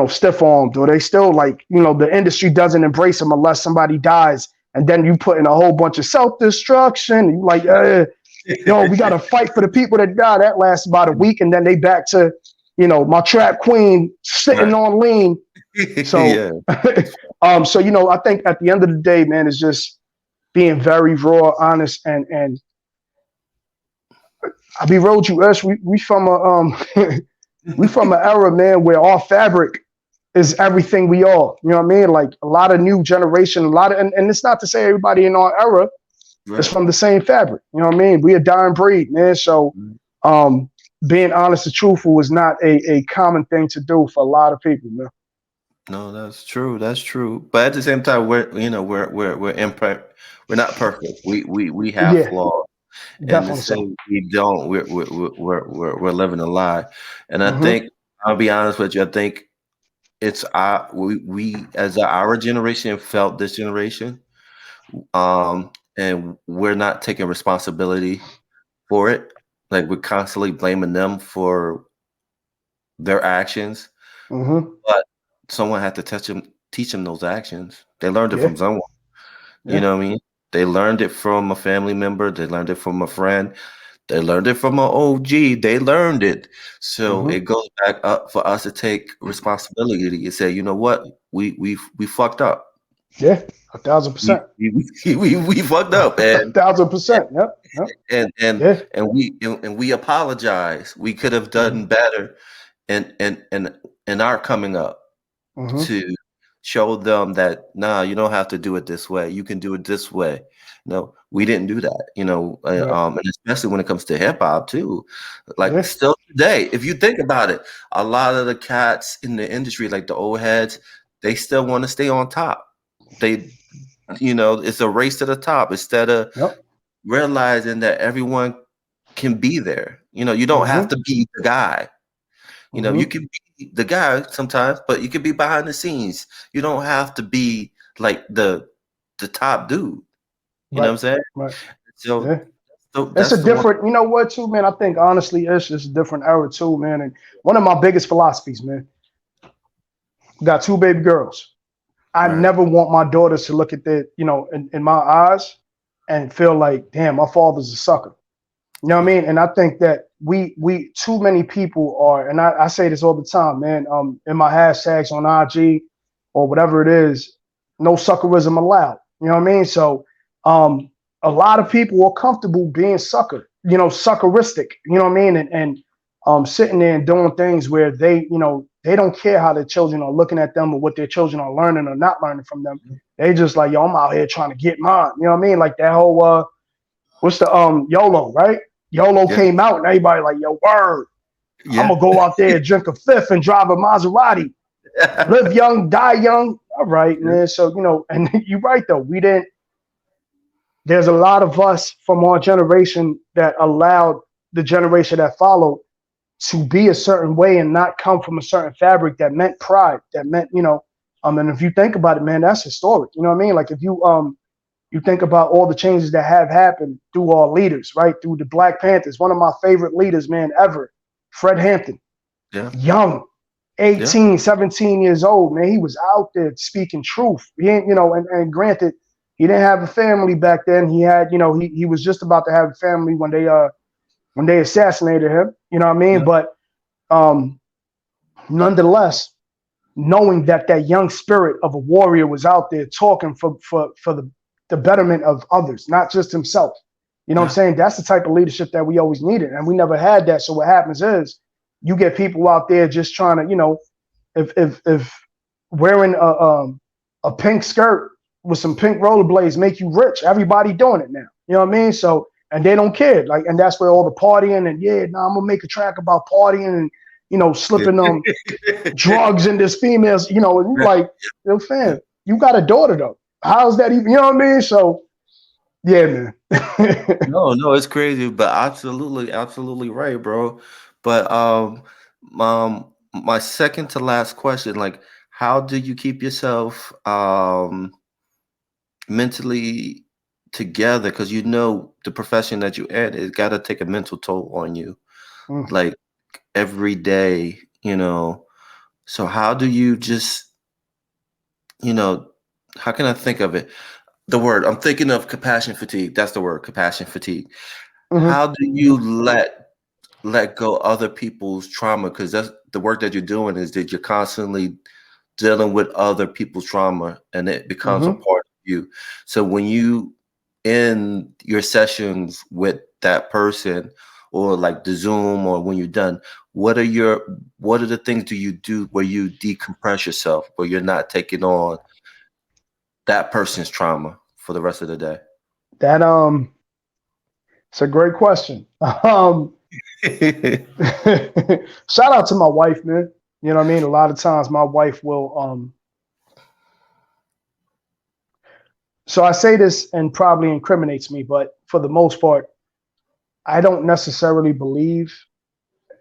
stiff armed, or they still like, the industry doesn't embrace them unless somebody dies. And then you put in a whole bunch of self-destruction. You like, we got to fight for the people that die. That lasts about a week. And then they back to, my trap queen sitting on lean. So, so, I think at the end of the day, man, it's just being very raw, honest, and I be rolled you, Ush. We from a we from an era, man, where our fabric is everything we are. You know what I mean? Like a lot of new generation, and it's not to say everybody in our era is from the same fabric. You know what I mean? We a dying breed, man. So being honest and truthful is not a common thing to do for a lot of people, man. No, that's true. That's true. But at the same time, we're not perfect. We have flaws. And to say we don't, we're living a lie. And I think, I'll be honest with you, I think it's we as our generation felt this generation, and we're not taking responsibility for it. Like we're constantly blaming them for their actions, but someone had to teach them those actions. They learned it from someone. You know what I mean? They learned it from a family member. They learned it from a friend. They learned it from an OG. They learned it. So it goes back up for us to take responsibility to say, you know what? We fucked up. Yeah, 1,000%. We fucked up, and 1,000%. Yep. And we apologize. We could have done better, and our coming up to show them that you don't have to do it this way. You can do it this way. No, we didn't do that. And especially when it comes to hip hop too. Like still today, if you think about it, a lot of the cats in the industry, like the old heads, they still want to stay on top. They, it's a race to the top instead of realizing that everyone can be there. You don't have to be the guy. You can be the guy sometimes, but you can be behind the scenes. You don't have to be like the top dude. You know what I'm saying? Right. So, Yeah. so It's that's a the one. different, you know what, too, man. I think honestly, it's just a different era too, man. And one of my biggest philosophies, man. Got two baby girls. I Right. never want my daughters to look at that, you know, in my eyes and feel like, damn, my father's a sucker. You know what I mean? And I think that we too many people are, and I say this all the time, man. In my hashtags on IG or whatever it is, no suckerism allowed. You know what I mean? So a lot of people are comfortable being sucker, you know, suckeristic, you know what I mean? And sitting there and doing things where they, you know, they don't care how their children are looking at them or what their children are learning or not learning from them. They just like, yo, I'm out here trying to get mine. You know what I mean? Like that whole what's the YOLO, right? YOLO Yeah. came out and everybody like, yo, word. I'm Yeah. gonna go out there, drink a fifth, and drive a Maserati. Live young, die young. All right, Yeah. man. So, you know, and you're right though. We didn't, there's a lot of us from our generation that allowed the generation that followed to be a certain way and not come from a certain fabric that meant pride, that meant, you know, and if you think about it, man, that's historic. You know what I mean? Like if you think about all the changes that have happened through our leaders, right? Through the Black Panthers, one of my favorite leaders, man, ever, Fred Hampton, Yeah. young, Yeah. 18, 17 years old, man. He was out there speaking truth. He ain't, you know, and granted, he didn't have a family back then. He had, you know, he was just about to have a family when they assassinated him. You know what I mean? Yeah. But um, nonetheless, knowing that that young spirit of a warrior was out there talking for the betterment of others, not just himself. You know what I'm Yeah. saying? That's the type of leadership that we always needed, and we never had that. So what happens is you get people out there just trying to, you know, if wearing a pink skirt with some pink rollerblades make you rich, everybody doing it now. You know what I mean? So and they don't care. Like, and that's where all the partying and yeah, now I'm gonna make a track about partying and you know slipping drugs in this females. You know, and you like, yo, fam, you got a daughter though. How's that even? You know what I mean? So yeah, man. No, no, it's crazy, but absolutely, absolutely right, bro. But my second to last question, like, how do you keep yourself mentally together? Because you know the profession that you're in, it's got to take a mental toll on you, Mm. like every day, you know. So how do you just, you know, how can I think of it? The word I'm thinking of compassion fatigue. That's the word, compassion fatigue. Mhm. How do you let go other people's trauma? Because that's the work that you're doing is that you're constantly dealing with other people's trauma and it becomes a Mhm. part of you. So when you in your sessions with that person or like the Zoom or when you're done, what are the things do you do where you decompress yourself, where you're not taking on that person's trauma for the rest of the day? That it's a great question. Shout out to my wife, man. You know what I mean? A lot of times my wife will so I say this and probably incriminates me, but for the most part, I don't necessarily believe,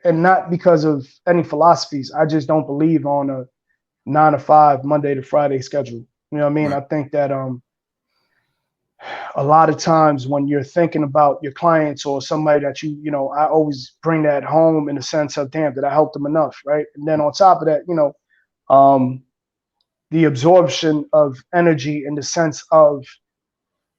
and not because of any philosophies. I just don't believe on a 9 to 5, Monday to Friday schedule. You know what I mean? Right. I think that a lot of times when you're thinking about your clients or somebody that you know, I always bring that home in the sense of, damn, did I help them enough, right? And then on top of that, you know, um, the absorption of energy in the sense of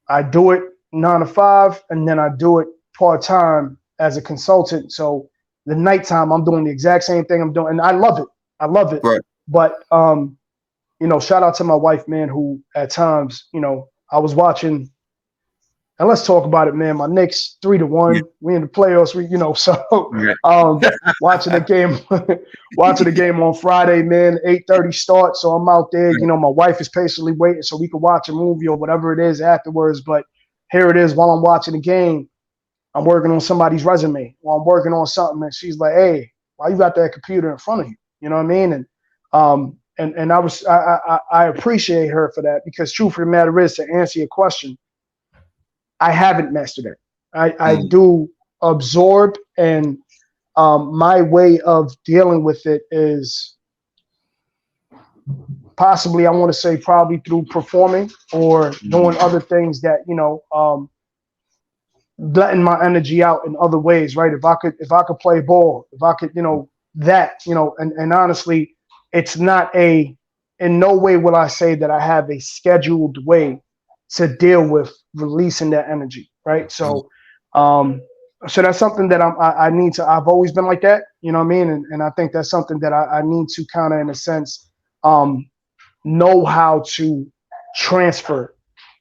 I do it 9 to 5, and then I do it part time as a consultant. So the nighttime, I'm doing the exact same thing I'm doing, and I love it. I love it. Right. But you know, shout out to my wife, man, who at times, you know, I was watching, and let's talk about it, man. My Knicks 3-1. We in the playoffs. We, you know, so Yeah. watching the game, watching the game on Friday, man. 8:30 start. So I'm out there. You know, my wife is patiently waiting so we can watch a movie or whatever it is afterwards. But here it is while I'm watching the game. I'm working on somebody's resume or I'm working on something, and she's like, "Hey, why you got that computer in front of you?" You know what I mean? And I appreciate her for that because truth of the matter is, to answer your question, I haven't mastered it. I Mm. do absorb, and my way of dealing with it is possibly, I want to say, probably through performing or doing other things that, you know, letting my energy out in other ways, right? If I could play ball, if I could, and honestly, it's not in no way will I say that I have a scheduled way to deal with releasing that energy, right? So, so that's something that I need to, I've always been like that, you know what I mean? And I think that's something that I need to kind of, in a sense, know how to transfer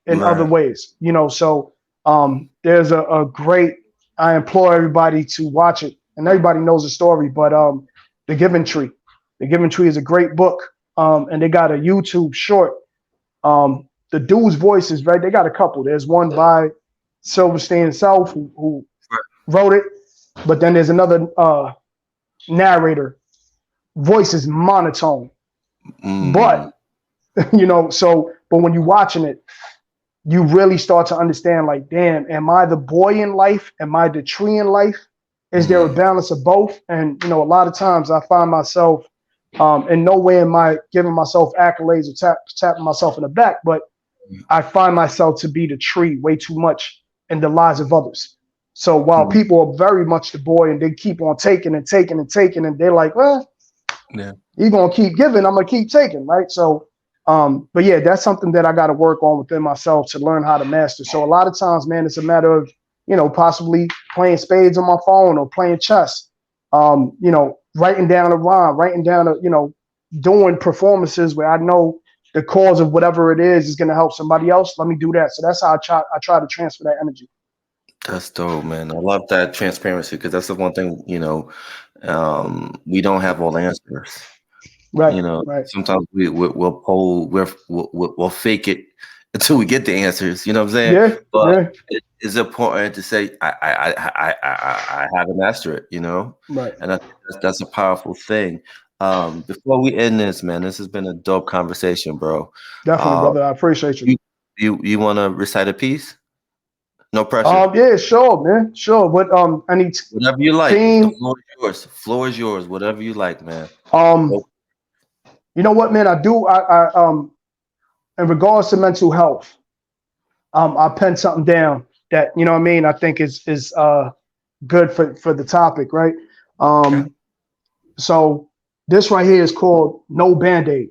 in other ways, so there's a great, I implore everybody to watch it, and everybody knows the story, but The Giving Tree. The Giving Tree is a great book, and they got a YouTube short. The dude's voice is right. They got a couple. There's one by Silverstein himself who wrote it, but then there's another narrator. Voice is monotone, but but when you're watching it, you really start to understand, like, damn, am I the boy in life? Am I the tree in life? Is there a balance of both? And, a lot of times I find myself, in no way am I giving myself accolades or tapping myself in the back, but I find myself to be the tree way too much in the lives of others. So while people are very much the boy and they keep on taking and taking and taking, and they're like, well, you're going to keep giving, I'm going to keep taking, right? So, but yeah, that's something that I got to work on within myself to learn how to master. So a lot of times, man, it's a matter of, possibly playing spades on my phone or playing chess, writing down a rhyme, doing performances where I know the cause of whatever it is going to help somebody else. Let me do that. So that's how I try to transfer that energy. That's dope, man. I love that transparency, because that's the one thing, we don't have all the answers. Right. Right. Sometimes we'll fake it until we get the answers. You know what I'm saying? Yeah. But it is important to say I haven't mastered it. Right. And that's a powerful thing. Before we end this, man, this has been a dope conversation, bro. Definitely, brother. I appreciate you. You want to recite a piece? No pressure. Yeah, sure, man. Sure. But I need whatever you like. Theme. The floor is yours. Floor is yours. Whatever you like, man. You know what, man? I in regards to mental health, I penned something down that, I think is good for the topic, right? So this right here is called No Band-Aid,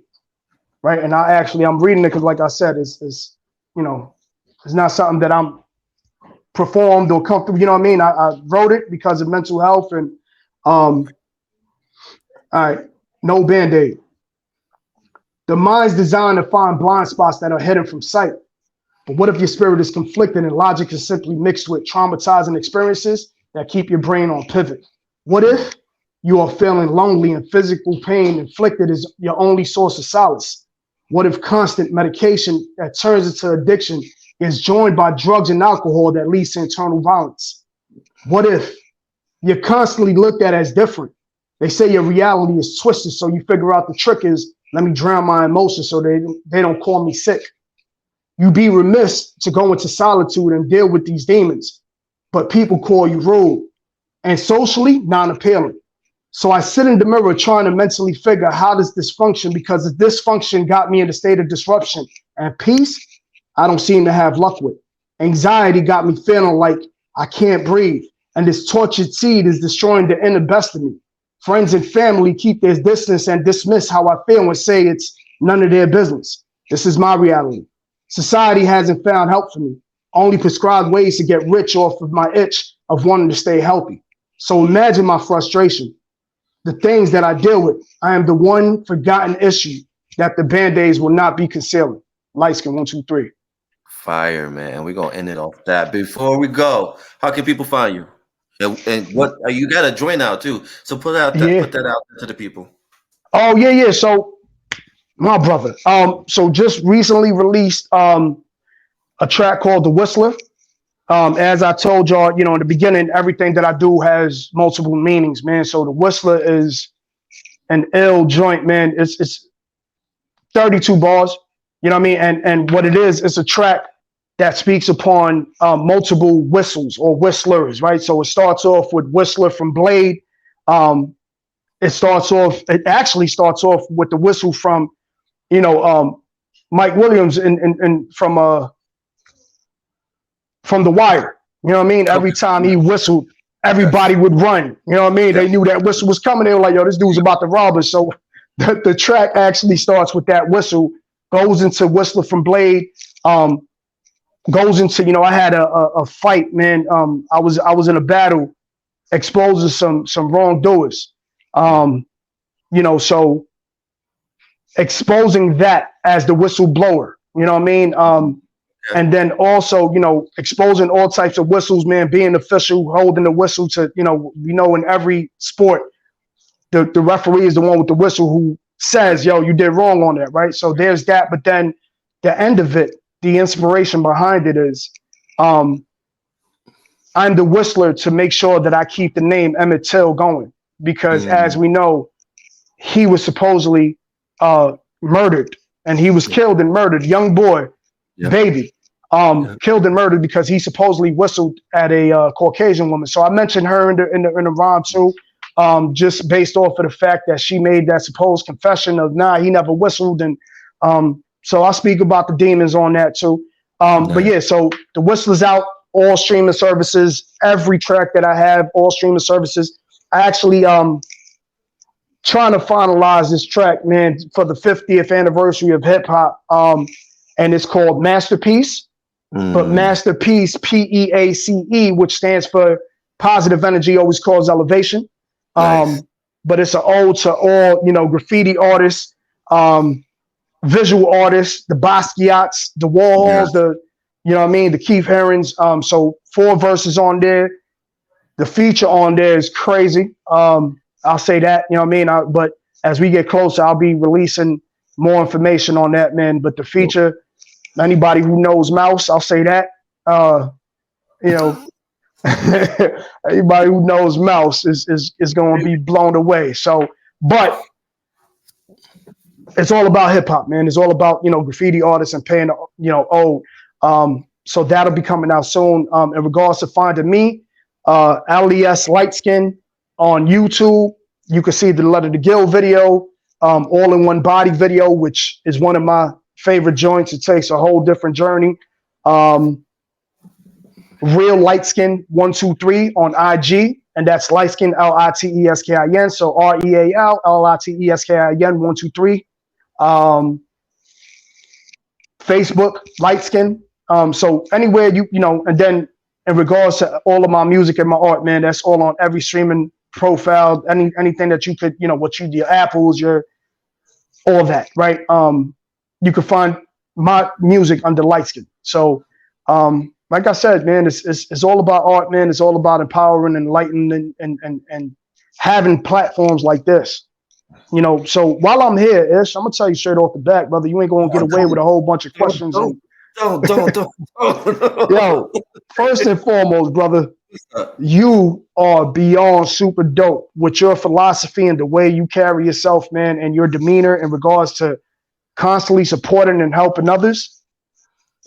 right? And I'm reading it because, like I said, it's not something that I'm performed or comfortable. I wrote it because of mental health. And all right, no Band-Aid. The mind's designed to find blind spots that are hidden from sight. But what if your spirit is conflicted and logic is simply mixed with traumatizing experiences that keep your brain on pivot? What if you are feeling lonely and physical pain inflicted is your only source of solace? What if constant medication that turns into addiction is joined by drugs and alcohol that leads to internal violence? What if you're constantly looked at as different? They say your reality is twisted, so you figure out the trick is, let me drown my emotions so they don't call me sick. You be remiss to go into solitude and deal with these demons, but people call you rude and socially non-appealing. So I sit in the mirror trying to mentally figure how does this function, because the dysfunction got me in a state of disruption, and peace I don't seem to have luck with. Anxiety got me feeling like I can't breathe, and this tortured seed is destroying the inner best of me. Friends and family keep their distance and dismiss how I feel and say it's none of their business. This is my reality. Society hasn't found help for me, only prescribed ways to get rich off of my itch of wanting to stay healthy. So imagine my frustration, the things that I deal with. I am the one forgotten issue that the Band-Aids will not be concealing. LiteSkin 1, 2, 3. Fire, man. We're gonna end it off that. Before we go, how can people find you? And what you got a joint out too? So put that out to the people. Oh yeah. So my brother. So just recently released a track called The Whistler. As I told y'all, in the beginning, everything that I do has multiple meanings, man. So The Whistler is an ill joint, man. It's 32 bars. You know what I mean? And what it is, it's a track that speaks upon multiple whistles or whistlers, right? So it starts off with Whistler from Blade. It actually starts off with the whistle from, Mike Williams and from The Wire. You know what I mean? Every time he whistled, everybody would run. You know what I mean? They knew that whistle was coming. They were like, yo, this dude's about to rob us. So the track actually starts with that whistle, goes into Whistler from Blade, goes into, I had a fight, man. I was in a battle, exposing some wrongdoers. So exposing that as the whistleblower, you know what I mean? And then also, exposing all types of whistles, man, being official, holding the whistle to, in every sport, the referee is the one with the whistle who says, yo, you did wrong on that, right? So there's that. But then the end of it, the inspiration behind it is I'm the whistler to make sure that I keep the name Emmett Till going. Because as we know, he was supposedly murdered, and he was killed and murdered. Young boy, baby, killed and murdered because he supposedly whistled at a Caucasian woman. So I mentioned her in the rhyme too, just based off of the fact that she made that supposed confession of, nah, he never whistled. And so I speak about the demons on that too. But yeah, so the Whistler's out, all streaming services, every track that I have, all streaming services. I actually trying to finalize this track, man, for the 50th anniversary of hip hop. And it's called Masterpiece, but Masterpiece, PEACE, which stands for positive energy, always causes elevation. Nice. But it's an ode to all, graffiti artists, visual artists, the Basquiat's, the Warhols, the Keith Herons. So 4 verses on there. The feature on there is crazy. I'll say that, but as we get closer, I'll be releasing more information on that, man. But the feature, anybody who knows Mouse, I'll say that, anybody who knows Mouse is going to be blown away. So, but it's all about hip hop, man. It's all about, graffiti artists and paying, ode. So that'll be coming out soon. In regards to finding me, alias LiteSkin on YouTube, you can see the Letter to Gill video, all in one body video, which is one of my favorite joints. It takes a whole different journey. Real LiteSkin 123 on IG, and that's LiteSkin LITESKIN. So REAL LITESKIN 123. Facebook LiteSkin. So anywhere and then in regards to all of my music and my art, man, that's all on every streaming profile, anything that you could, your Apples, your all that, right? You can find my music under LiteSkin. So like I said, man, it's all about art, man. It's all about empowering, enlightening, and having platforms like this. So while I'm here, Ish, I'm gonna tell you straight off the bat, brother, you ain't gonna get away with a whole bunch of questions. Don't. Yo, first and foremost, brother, you are beyond super dope with your philosophy and the way you carry yourself, man, and your demeanor in regards to constantly supporting and helping others.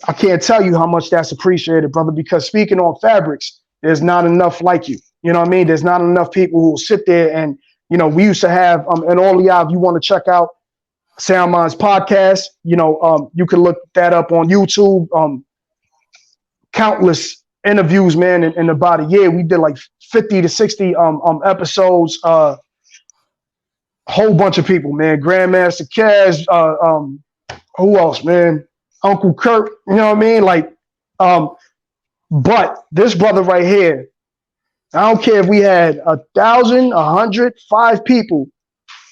I can't tell you how much that's appreciated, brother, because speaking on fabrics, there's not enough like you. You know what I mean? There's not enough people who will sit there and, we used to have, and all of y'all, if you want to check out Sound Minds podcast, you can look that up on YouTube. Countless interviews, man, in about a year. We did like 50 to 60 episodes. Whole bunch of people, man. Grandmaster Cash, who else, man? Uncle Kurt, you know what I mean? But this brother right here, I don't care if we had 1,000, 100, 5 people.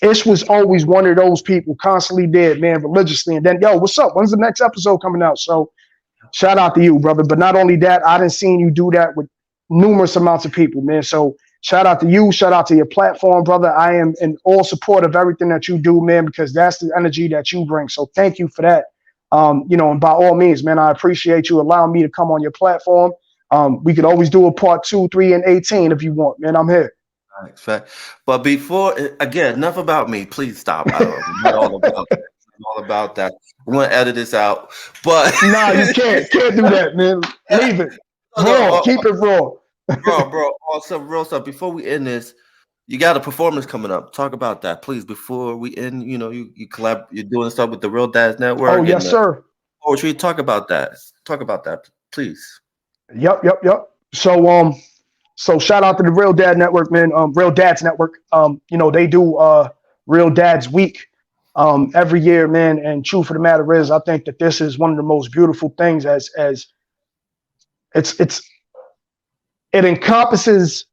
Ish was always one of those people, constantly there, man, religiously. And then, yo, what's up? When's the next episode coming out? So shout out to you, brother. But not only that, I done seen you do that with numerous amounts of people, man. So shout out to you. Shout out to your platform, brother. I am in all support of everything that you do, man, because that's the energy that you bring. So thank you for that. And by all means, man, I appreciate you allowing me to come on your platform. We could always do a part 2, 3, and 18 if you want, man. I'm here. Right. But before, again, enough about me. Please stop. Not all about that. All about that. We're going to edit this out. But no, you can't do that, man. Leave it. Raw. Keep it raw. bro. Also, real stuff. Before we end this, you got a performance coming up. Talk about that, please. Before we end, you collab. You're doing stuff with the Real Dads Network. Oh yes, sir. Poetry. Talk about that. Talk about that, please. Yep. So shout out to the Real Dad Network, man. Real Dads Network. They do Real Dads Week every year, man. And truth of the matter is, I think that this is one of the most beautiful things as it encompasses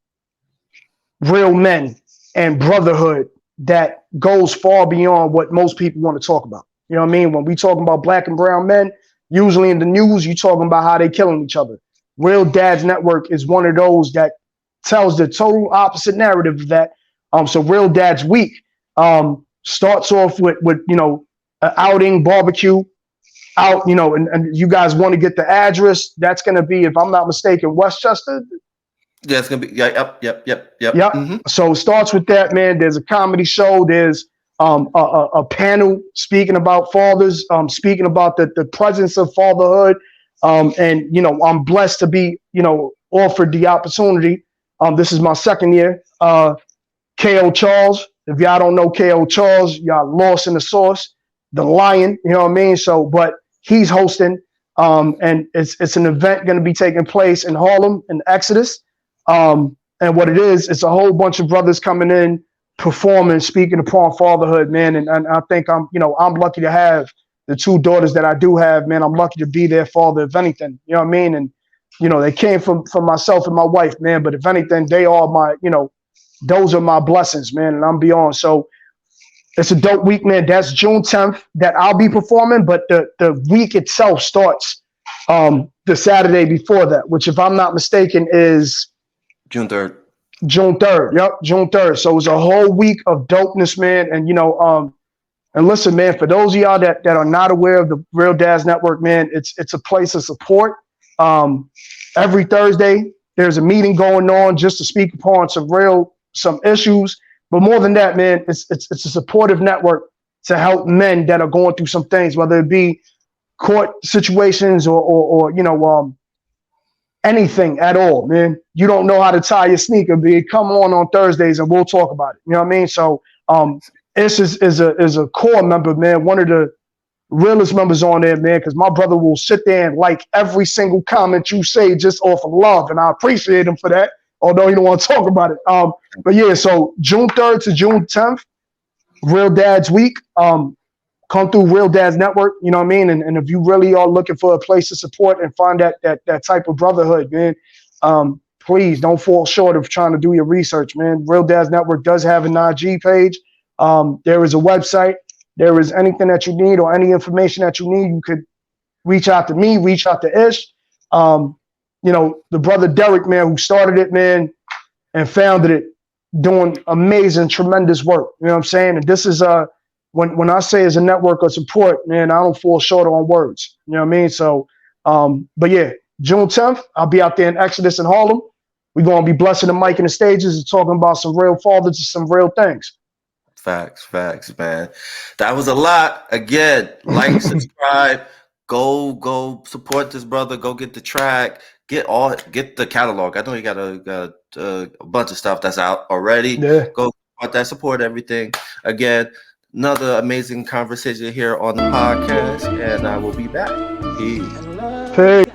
real men and brotherhood that goes far beyond what most people want to talk about. You know what I mean? When we talking about black and brown men, usually in the news, you talking about how they killing each other. Real Dads Network is one of those that tells the total opposite narrative of that. So Real Dads Week starts off with an outing, barbecue, out, and you guys want to get the address. That's going to be, if I'm not mistaken, Westchester. Yeah, it's gonna be. Yeah, yep. Mm-hmm. So it starts with that, man. There's a comedy show. There's a panel speaking about fathers, speaking about the presence of fatherhood. And I'm blessed to be, offered the opportunity. This is my second year. K.O. Charles. If y'all don't know K.O. Charles, y'all lost in the sauce. The Lion, you know what I mean? So, but he's hosting, and it's an event going to be taking place in Harlem, in Exodus. And what it is, it's a whole bunch of brothers coming in, performing, speaking upon fatherhood, man. And I think I'm lucky to have the two daughters that I do have, man. I'm lucky to be their father, if anything, you know what I mean? And, they came from myself and my wife, man. But if anything, they are my, those are my blessings, man. And I'm beyond. So it's a dope week, man. That's June 10th that I'll be performing. But the week itself starts the Saturday before that, which, if I'm not mistaken, is June 3rd. June 3rd. Yep, June 3rd. So it's a whole week of dopeness, man. And, and listen, man, for those of y'all that are not aware of the Real Dads Network, man, it's a place of support. Every Thursday, there's a meeting going on just to speak upon some issues. But more than that, man, it's a supportive network to help men that are going through some things, whether it be court situations or anything at all, man. You don't know how to tie your sneaker, but come on Thursdays and we'll talk about it. You know what I mean? So Ish is a core member, man, one of the realest members on there, man, because my brother will sit there and like every single comment you say just off of love, and I appreciate him for that, although he don't want to talk about it. But yeah, so June 3rd to June 10th, Real Dads Week. Come through Real Dads Network, you know what I mean? And if you really are looking for a place to support and find that type of brotherhood, man, please don't fall short of trying to do your research, man. Real Dads Network does have an IG page. There is a website. There is anything that you need or any information that you need, you could reach out to me, reach out to Ish. The brother Derek, man, who started it, man, and founded it, doing amazing, tremendous work. You know what I'm saying? And this is when I say it's a network of support, man, I don't fall short on words. You know what I mean? So, but yeah, June 10th, I'll be out there in Exodus in Harlem. We're going to be blessing the mic and the stages and talking about some real fathers and some real things. Facts, man. That was a lot. Again, like, subscribe, go support this brother. Go get the track, get the catalog. I know you got a bunch of stuff that's out already. Yeah. Go support everything. Again, another amazing conversation here on the podcast, and I will be back. Peace.